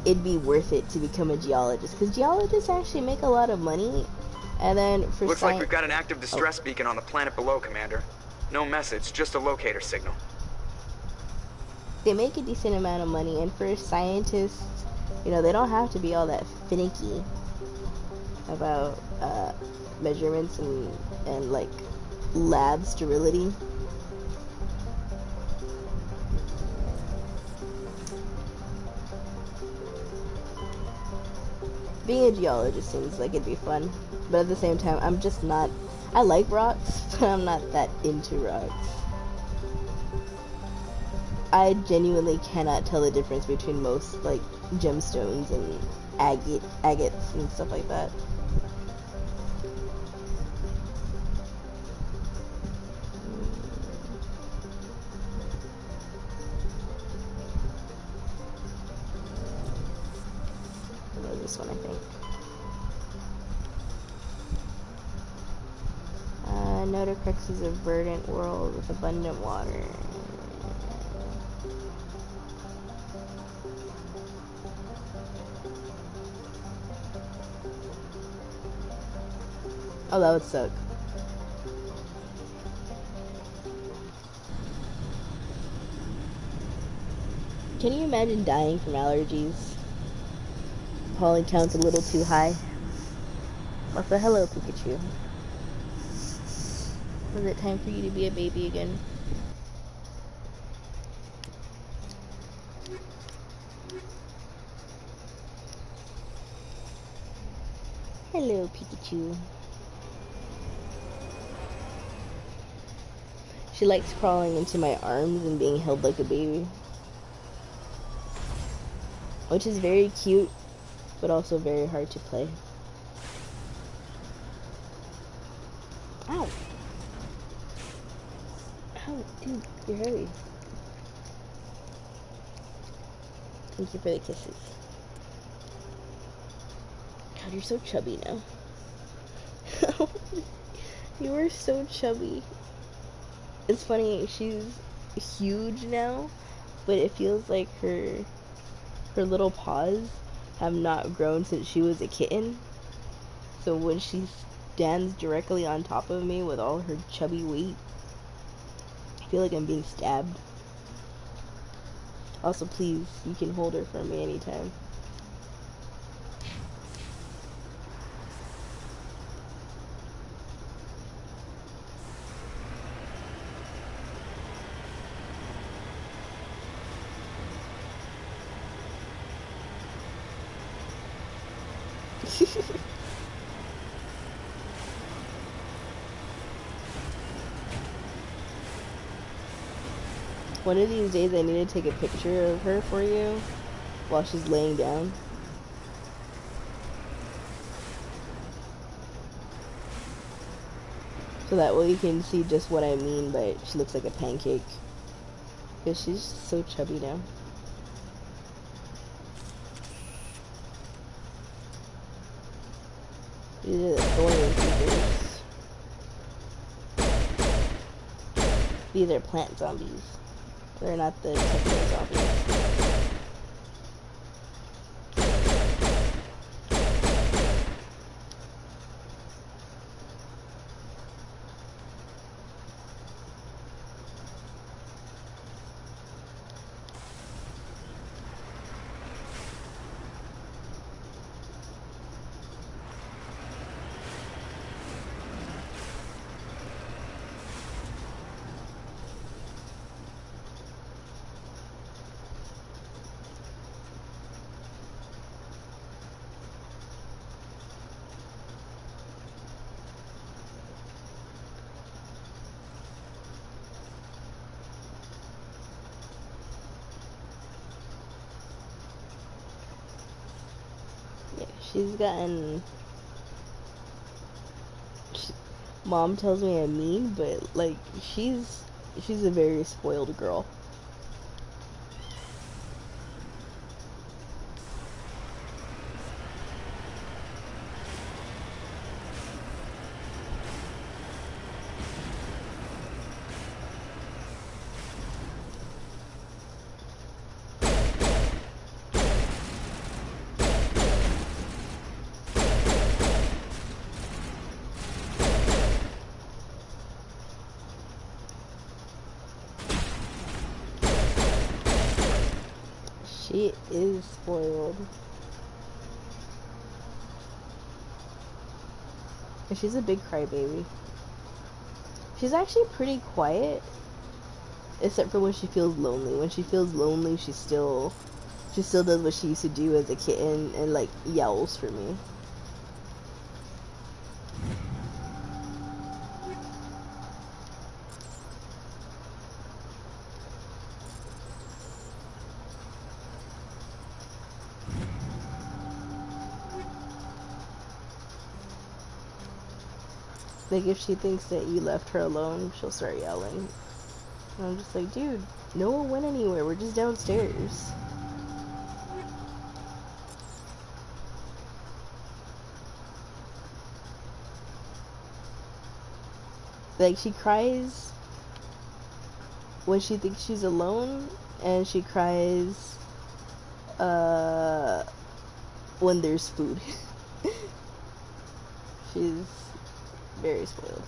it'd be worth it to become a geologist, because geologists actually make a lot of money, and then for Looks like we've got an active distress beacon on the planet below, Commander. No message, just a locator signal. They make a decent amount of money, and for scientists, you know, they don't have to be all that finicky about measurements and like lab sterility. Being a geologist seems like it'd be fun, but at the same time, I'm just not. I like rocks, but I'm not that into rocks. I genuinely cannot tell the difference between most like gemstones and agates and stuff like that. This one, I think. Notocrux is a verdant world with abundant water. Oh, that would suck. Can you imagine dying from allergies? Pollen count's a little too high. Also, hello, Pikachu. Was it time for you to be a baby again? Hello, Pikachu. She likes crawling into my arms and being held like a baby. Which is very cute, but also very hard to play. Ow! Ow, dude, you're heavy. Thank you for the kisses. God, you're so chubby now. You are so chubby. It's funny, she's huge now, but it feels like her little paws have not grown since she was a kitten. So when she stands directly on top of me with all her chubby weight, I feel like I'm being stabbed. Also, please, you can hold her for me anytime. One of these days I need to take a picture of her for you while she's laying down. So that way you can see just what I mean by she looks like a pancake. Because she's so chubby now. These are the thorium creatures. These are plant zombies. They're not the techno zombies. She's gotten... Mom tells me I'm mean, but, like, she's a very spoiled girl. She is spoiled. And she's a big crybaby. She's actually pretty quiet, except for when she feels lonely. When she feels lonely, she still does what she used to do as a kitten and like yowls for me. Like, if she thinks that you left her alone, she'll start yelling. And I'm just like, dude, no one went anywhere. We're just downstairs. Like, she cries when she thinks she's alone, and she cries, when there's food. She's very spoiled.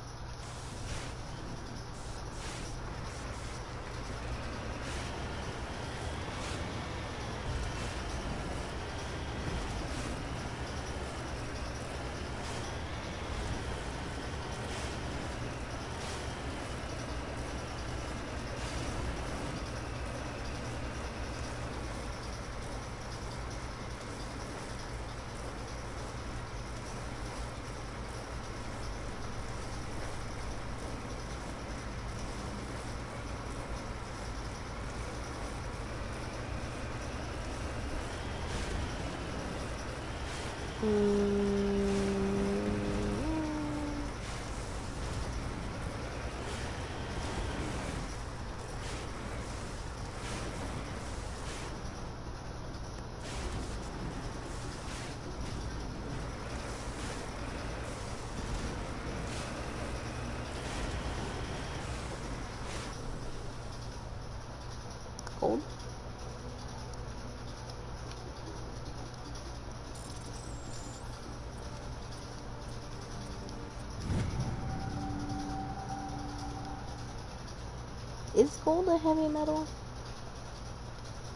Is gold a heavy metal?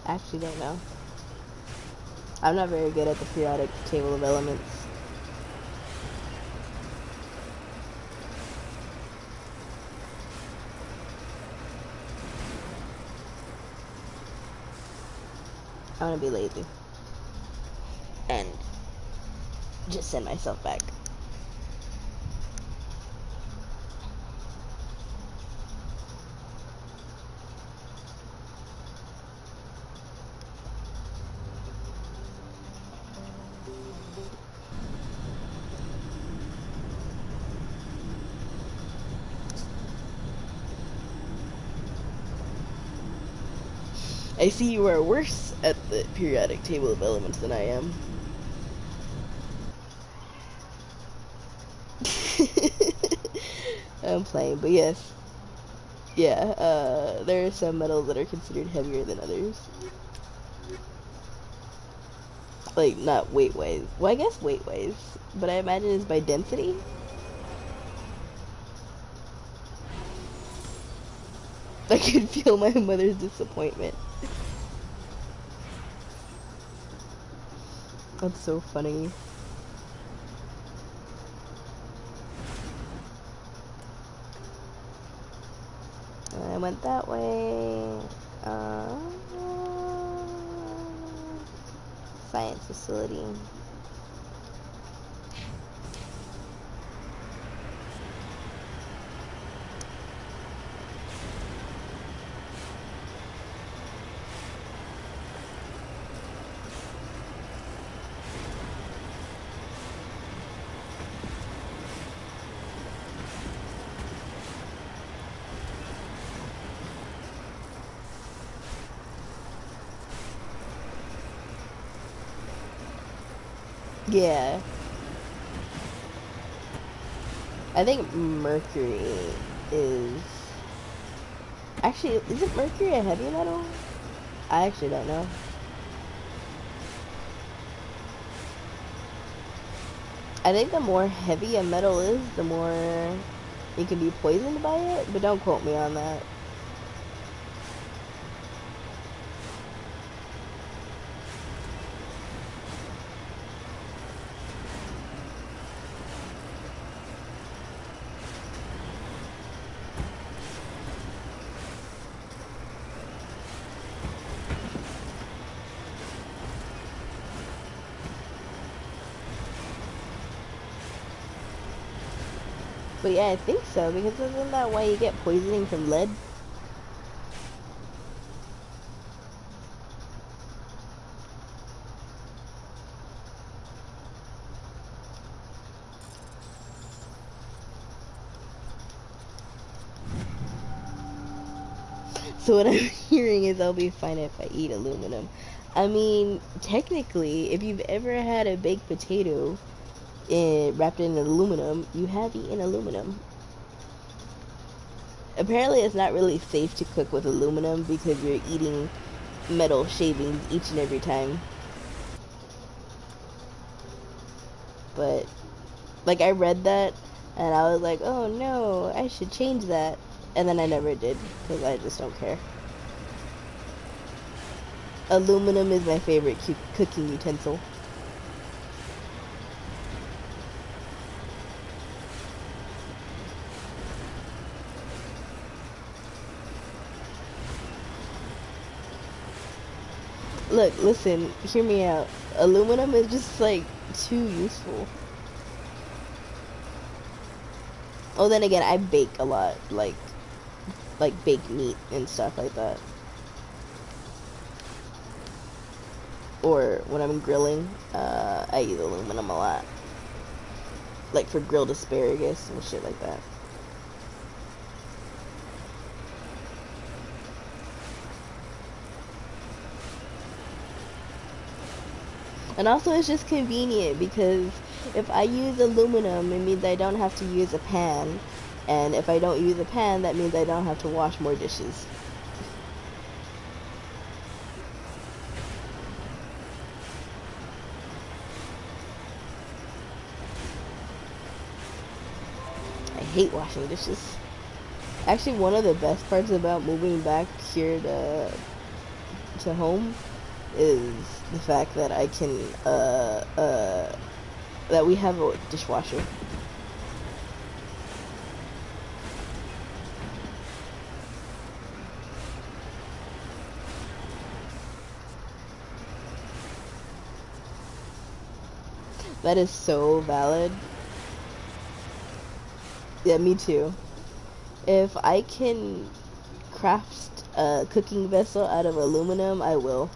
I actually don't know. I'm not very good at the periodic table of elements. I'm gonna be lazy. And just send myself back. I see you are worse at the periodic table of elements than I am. I'm playing, but yes. Yeah, there are some metals that are considered heavier than others. Like, not weight-wise. Well, I guess weight-wise. But I imagine it's by density? I could feel my mother's disappointment. That's so funny. I went that way. Science facility. Yeah. I think mercury is... Actually, isn't mercury a heavy metal? I actually don't know. I think the more heavy a metal is, the more you can be poisoned by it, but don't quote me on that. But yeah, I think so, because isn't that why you get poisoning from lead? So what I'm hearing is I'll be fine if I eat aluminum. I mean, technically, if you've ever had a baked potato wrapped in aluminum, you have eaten aluminum. Apparently it's not really safe to cook with aluminum because you're eating metal shavings each and every time. But, like, I read that, and I was like, oh no, I should change that. And then I never did, because I just don't care. Aluminum is my favorite cooking utensil. Look, listen, hear me out. Aluminum is just, like, too useful. Oh, then again, I bake a lot, like baked meat and stuff like that. Or when I'm grilling, I use aluminum a lot. Like for grilled asparagus and shit like that. And also it's just convenient because if I use aluminum, it means I don't have to use a pan. And if I don't use a pan, that means I don't have to wash more dishes. I hate washing dishes. Actually, one of the best parts about moving back here to home is the fact that I can that we have a dishwasher. That is so valid. Yeah, me too. If I can craft a cooking vessel out of aluminum, I will.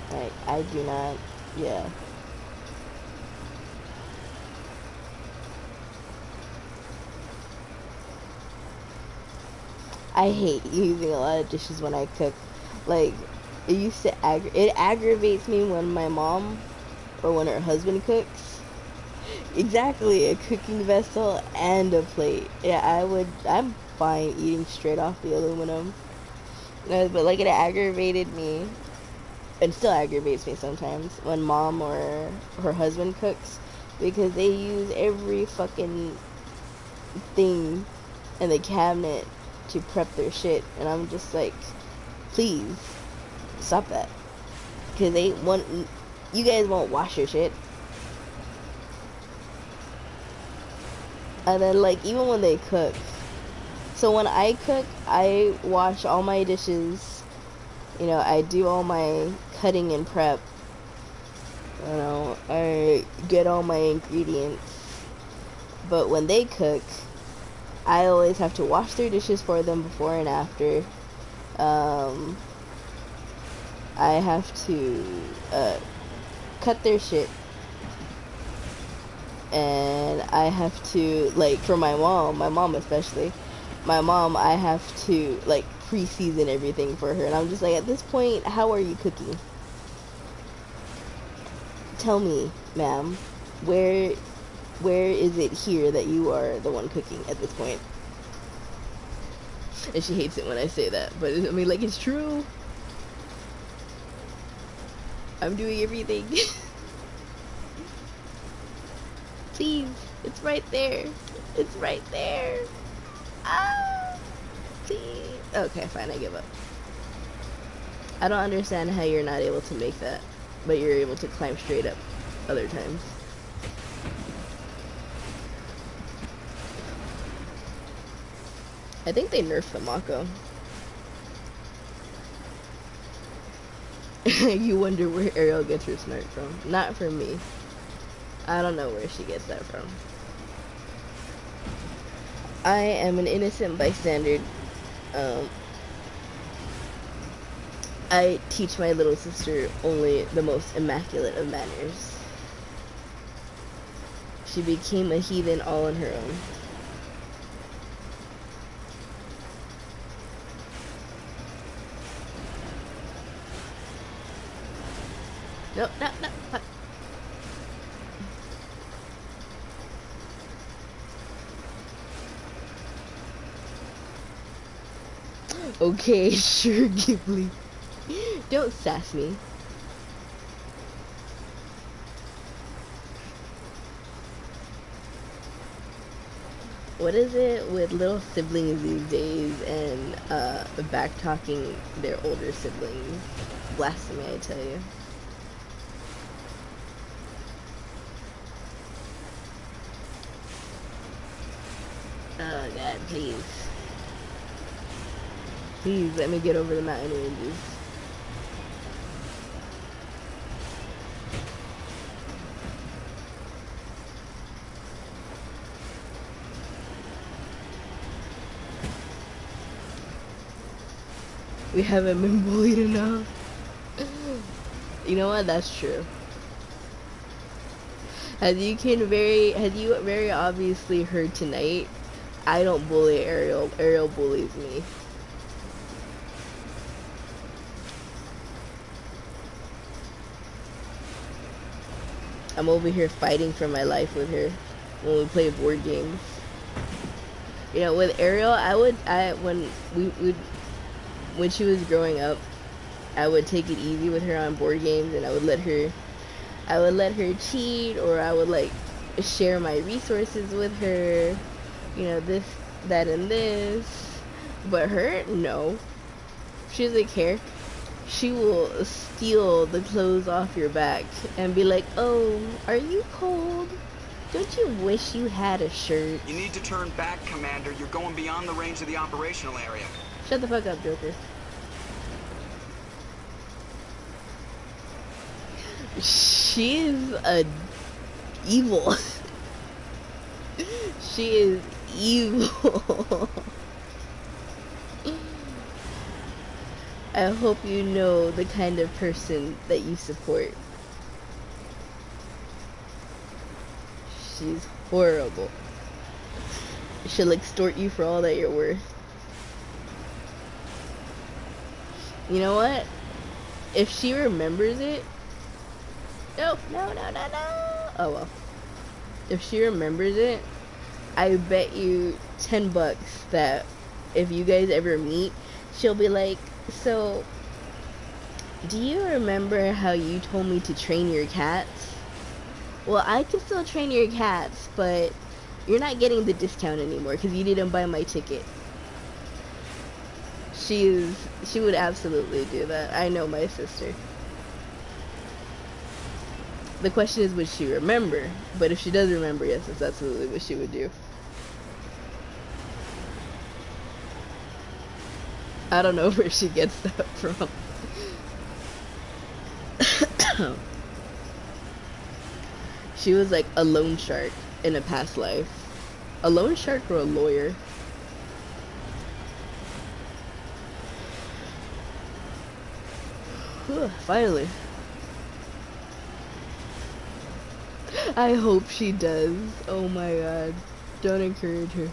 Like, I do not, yeah. I hate using a lot of dishes when I cook. Like, it used to it aggravates me when my mom or when her husband cooks. Exactly, a cooking vessel and a plate. Yeah, I'm fine eating straight off the aluminum. No, but like it aggravated me, and still aggravates me sometimes when mom or her husband cooks because they use every fucking thing in the cabinet to prep their shit, and I'm just like, please stop that, because you guys won't wash your shit. And then like even when they cook, so when I cook, I wash all my dishes, you know, I do all my cutting and prep, you know, I get all my ingredients. But when they cook, I always have to wash their dishes for them before and after. I have to cut their shit, and I have to, like, for my mom especially, I have to like pre-season everything for her, and I'm just like, at this point, how are you cooking? Tell me, ma'am, where is it here that you are the one cooking at this point? And she hates it when I say that, but I mean, like, it's true. I'm doing everything. Please, it's right there. It's right there. Ah, please. Okay, fine, I give up. I don't understand how you're not able to make that, but you're able to climb straight up other times. I think they nerfed the Mako. You wonder where Ariel gets her smart from. Not from me. I don't know where she gets that from. I am an innocent bystander. I teach my little sister only the most immaculate of manners. She became a heathen all on her own. No, no, no. Fuck. Okay, sure, Ghibli. Don't sass me. What is it with little siblings these days and back talking their older siblings? Blasphemy, I tell you. Oh god, please. Please let me get over the mountain ranges. We haven't been bullied enough. You know what? That's true. As you very obviously heard tonight, I don't bully Ariel. Ariel bullies me. I'm over here fighting for my life with her when we play board games. You know, with Ariel, when she was growing up, I would take it easy with her on board games, and I would let her cheat, or I would like share my resources with her, you know, this, that, and this. But her, no, she doesn't care. She will steal the clothes off your back and be like, oh, are you cold? Don't you wish you had a shirt? You need to turn back, Commander. You're going beyond the range of the operational area. Shut the fuck up, Joker. She's evil. She is evil. I hope you know the kind of person that you support. She's horrible. She'll extort you for all that you're worth. You know what? If she remembers it... No. Oh well. If she remembers it, I bet you $10 that if you guys ever meet, she'll be like, so, do you remember how you told me to train your cats? Well, I can still train your cats, but you're not getting the discount anymore because you didn't buy my ticket. She would absolutely do that. I know my sister. The question is, would she remember? But if she does remember, yes, that's absolutely what she would do. I don't know where she gets that from. She was like a loan shark in a past life. A loan shark or a lawyer? Whew, finally. I hope she does. Oh my god. Don't encourage her.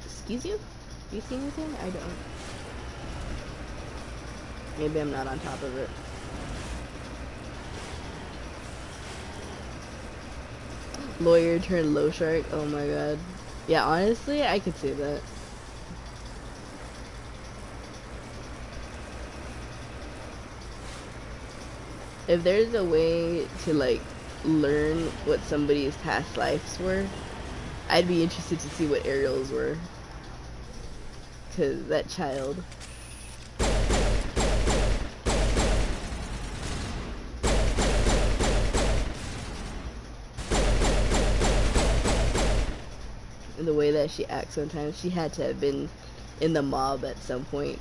Excuse you? Do you see anything? I don't. Maybe I'm not on top of it. Lawyer turned low shark. Oh my god. Yeah, honestly, I could see that. If there's a way to like learn what somebody's past lives were, I'd be interested to see what Ariel's were. Cause that child. And the way that she acts sometimes, she had to have been in the mob at some point.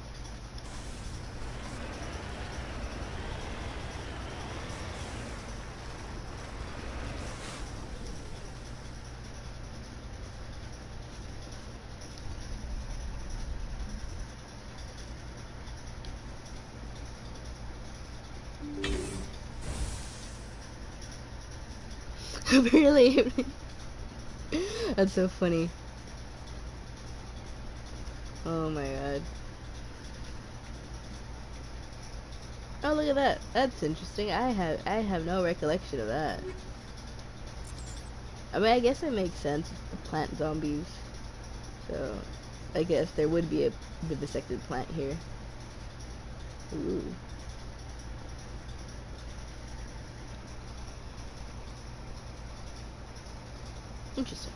Really? That's so funny. Oh my god. Oh, look at that. That's interesting. I have no recollection of that. I mean, I guess it makes sense. The plant zombies. So, I guess there would be a vivisected plant here. Ooh. Interesting.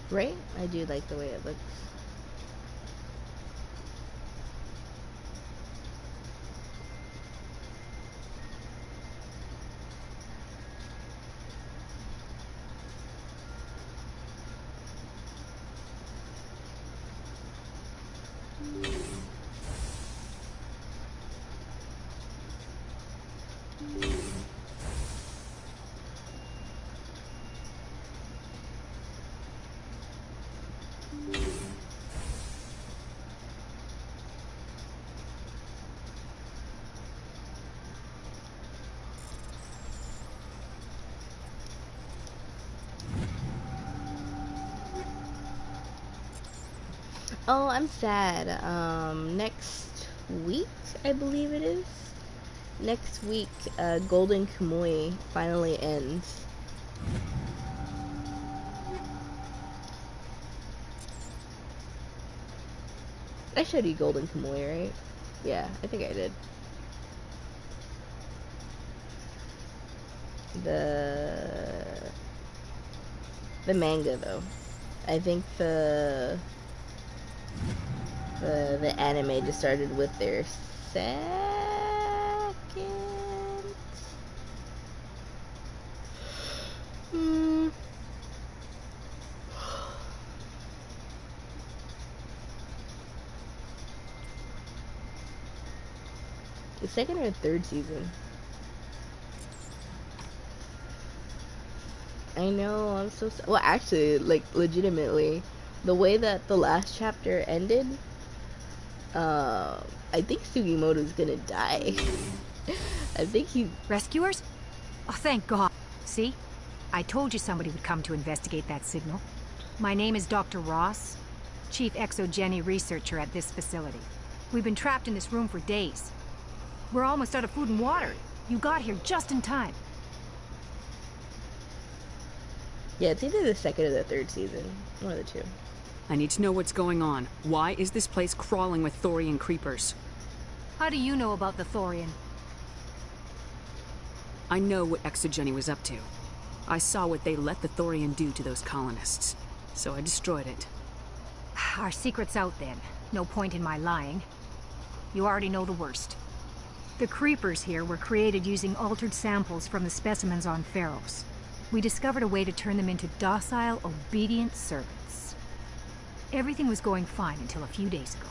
Right? I do like the way it looks. Oh, I'm sad. Next week, I believe it is. Next week, Golden Kamuy finally ends. I showed you Golden Kamuy, right? Yeah, I think I did. The manga though. I think the anime just started with their second the second or third season. I know, I'm so well, actually, like, legitimately, the way that the last chapter ended, I think Sugimoto's gonna die. I think he... Rescuers? Oh, thank God. See? I told you somebody would come to investigate that signal. My name is Dr. Ross, Chief Exogeny Researcher at this facility. We've been trapped in this room for days. We're almost out of food and water. You got here just in time. Yeah, it's either the second or the third season. One of the two. I need to know what's going on. Why is this place crawling with Thorian creepers? How do you know about the Thorian? I know what Exogeny was up to. I saw what they let the Thorian do to those colonists, so I destroyed it. Our secret's out then. No point in my lying. You already know the worst. The creepers here were created using altered samples from the specimens on Pharos. We discovered a way to turn them into docile, obedient servants. Everything was going fine until a few days ago.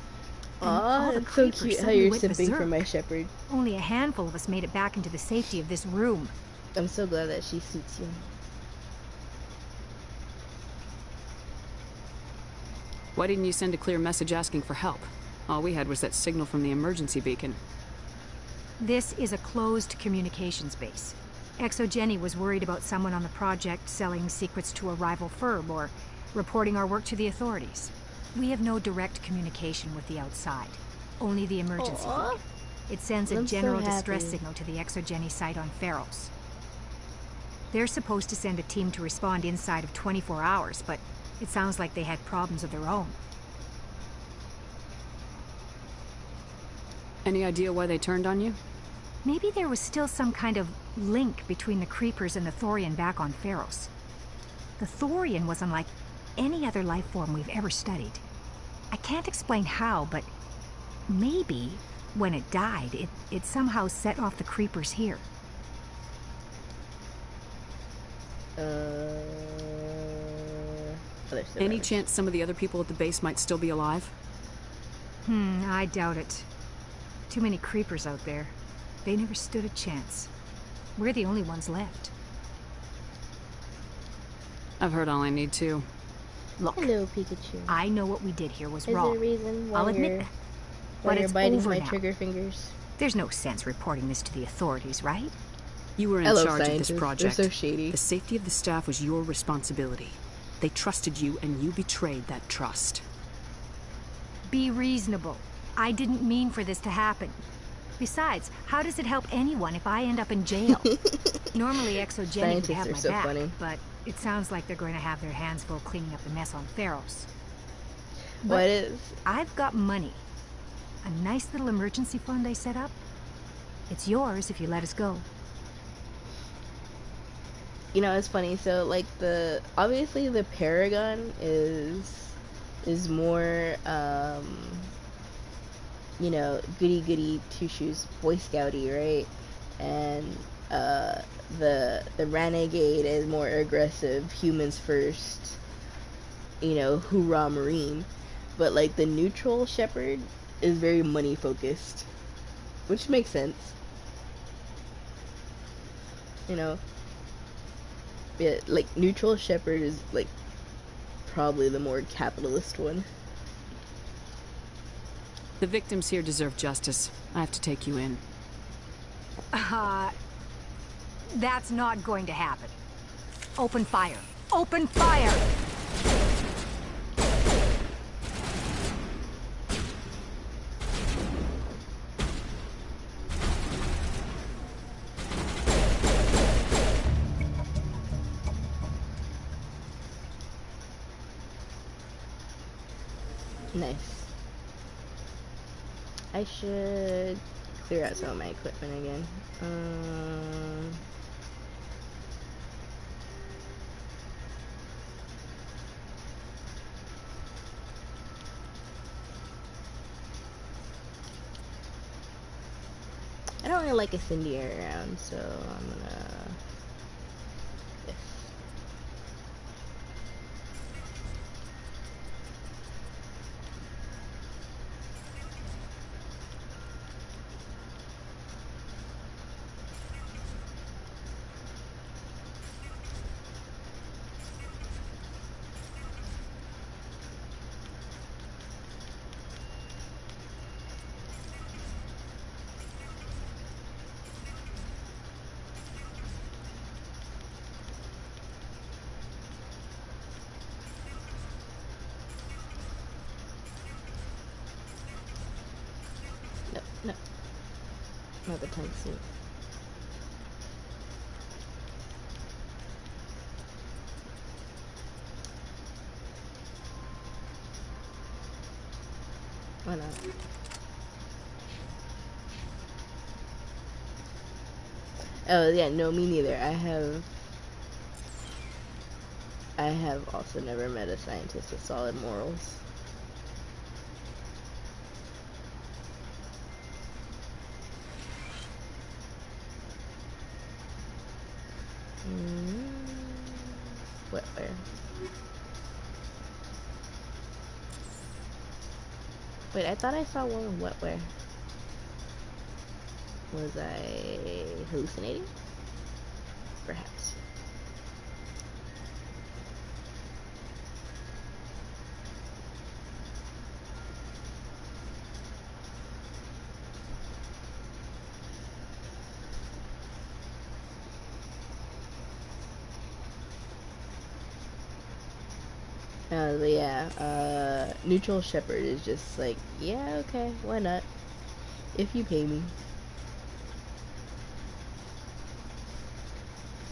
Aw, it's so cute how you're simping for my shepherd. Only a handful of us made it back into the safety of this room. I'm so glad that she suits you. Why didn't you send a clear message asking for help? All we had was that signal from the emergency beacon. This is a closed communications base. Exogeny was worried about someone on the project selling secrets to a rival firm or reporting our work to the authorities. We have no direct communication with the outside, only the emergency beacon. It sends a general distress signal to the Exogeny site on Pharos. They're supposed to send a team to respond inside of 24 hours, but it sounds like they had problems of their own. Any idea why they turned on you? Maybe there was still some kind of link between the creepers and the Thorian back on Pharos. The Thorian was unlike any other life form we've ever studied. I can't explain how, but maybe when it died, it somehow set off the creepers here. Any chance some of the other people at the base might still be alive? I doubt it. Too many creepers out there. They never stood a chance. We're the only ones left. I've heard all I need to. Look, hello, Pikachu. I know what we did here was Is wrong. there a reason why I'll admit that. But you're it's biting over my now. trigger fingers? There's no sense reporting this to the authorities, right? You were in charge of this project. They're so shady. The safety of the staff was your responsibility. They trusted you, and you betrayed that trust. Be reasonable. I didn't mean for this to happen. Besides, how does it help anyone if I end up in jail? Normally, Exogeny would have my so back, funny. but it sounds like they're going to have their hands full cleaning up the mess on Pharos. What is? I've got money. A nice little emergency fund I set up. It's yours if you let us go. You know, it's funny. So, like, obviously the Paragon is more, you know, goody two shoes, Boy Scouty, right? And the Renegade is more aggressive, humans first, you know, hoorah Marine. But like the neutral Shepherd is very money focused, which makes sense. You know, yeah, like neutral Shepherd is like probably the more capitalist one. The victims here deserve justice. I have to take you in. That's not going to happen. Open fire. Open fire! Nice. I should clear out some of my equipment again. I don't really like incendiary around, so I'm gonna this. No, no, not the tank suit. Why not? Oh yeah, no, me neither. I have also never met a scientist with solid morals. Wetware. Wait, I thought I saw one with wetware. Was I hallucinating? Perhaps. But yeah, neutral shepherd is just like, yeah, okay, why not? If you pay me.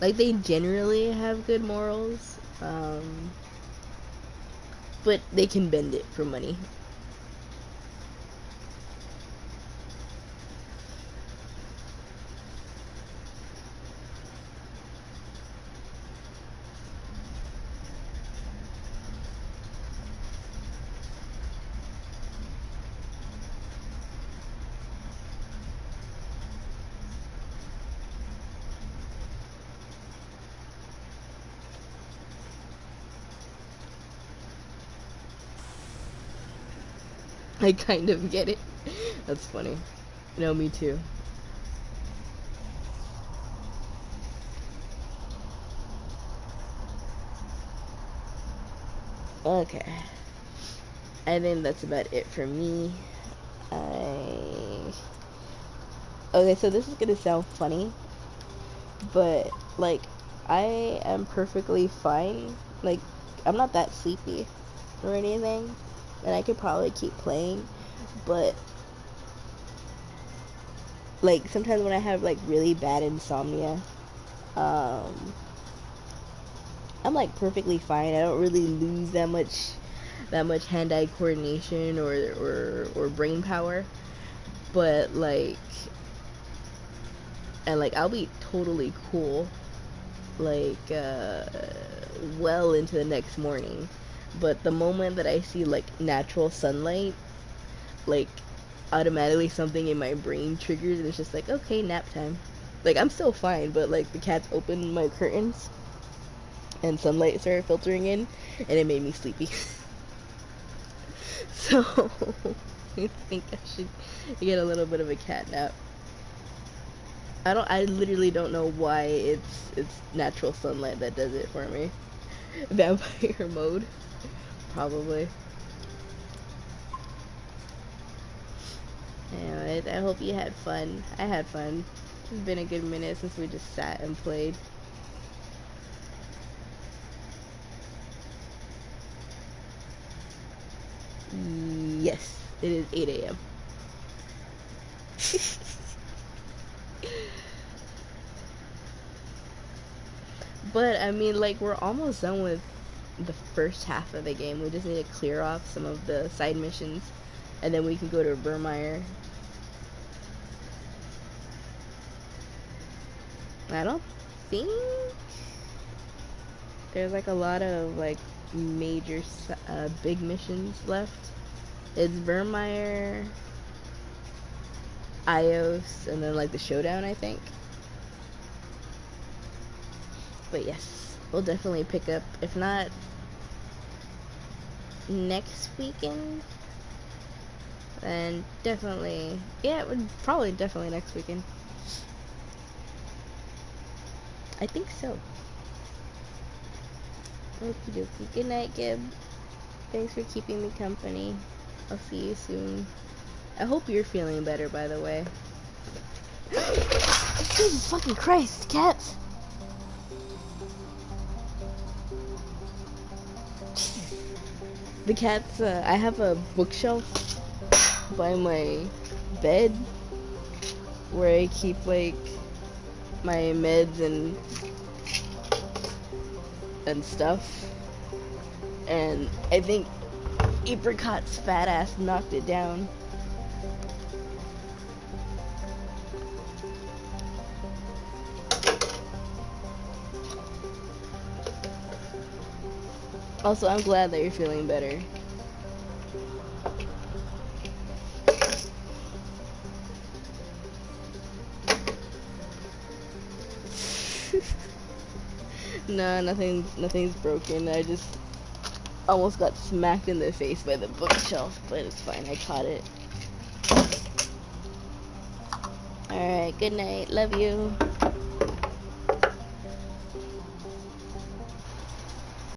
Like, they generally have good morals, but they can bend it for money. I kind of get it. That's funny. No, me too. Okay. I think that's about it for me. Okay, so this is gonna sound funny, but, like, I am perfectly fine. Like, I'm not that sleepy or anything, and I could probably keep playing, but, like, sometimes when I have, like, really bad insomnia, I'm, like, perfectly fine. I don't really lose that much hand-eye coordination or brain power, but, like, and, like, I'll be totally cool, like, well into the next morning, but the moment that I see, like, natural sunlight, like, automatically something in my brain triggers, and it's just like, okay, nap time. Like, I'm still fine, but, like, the cats opened my curtains, and sunlight started filtering in, and it made me sleepy. So, I think I should get a little bit of a cat nap. I literally don't know why it's natural sunlight that does it for me. Vampire mode, probably. Anyways, I hope you had fun. I had fun. It's been a good minute since we just sat and played. Yes, it is 8 a.m. But I mean, like, we're almost done with the first half of the game. We just need to clear off some of the side missions, and then we can go to Vermeer. I don't think there's like a lot of like major big missions left. It's Vermeer, Ios, and then like the showdown, I think. But yes, we'll definitely pick up, if not next weekend, then definitely, yeah, probably definitely next weekend. I think so. Okie dokie. Good night, Gib. Thanks for keeping me company. I'll see you soon. I hope you're feeling better, by the way. Jesus fucking Christ, cats! The cats, I have a bookshelf by my bed where I keep, like, my meds and stuff. And I think Apricot's fat ass knocked it down. Also, I'm glad that you're feeling better. No, nothing's broken. I just almost got smacked in the face by the bookshelf, but it's fine. I caught it. Alright, good night. Love you.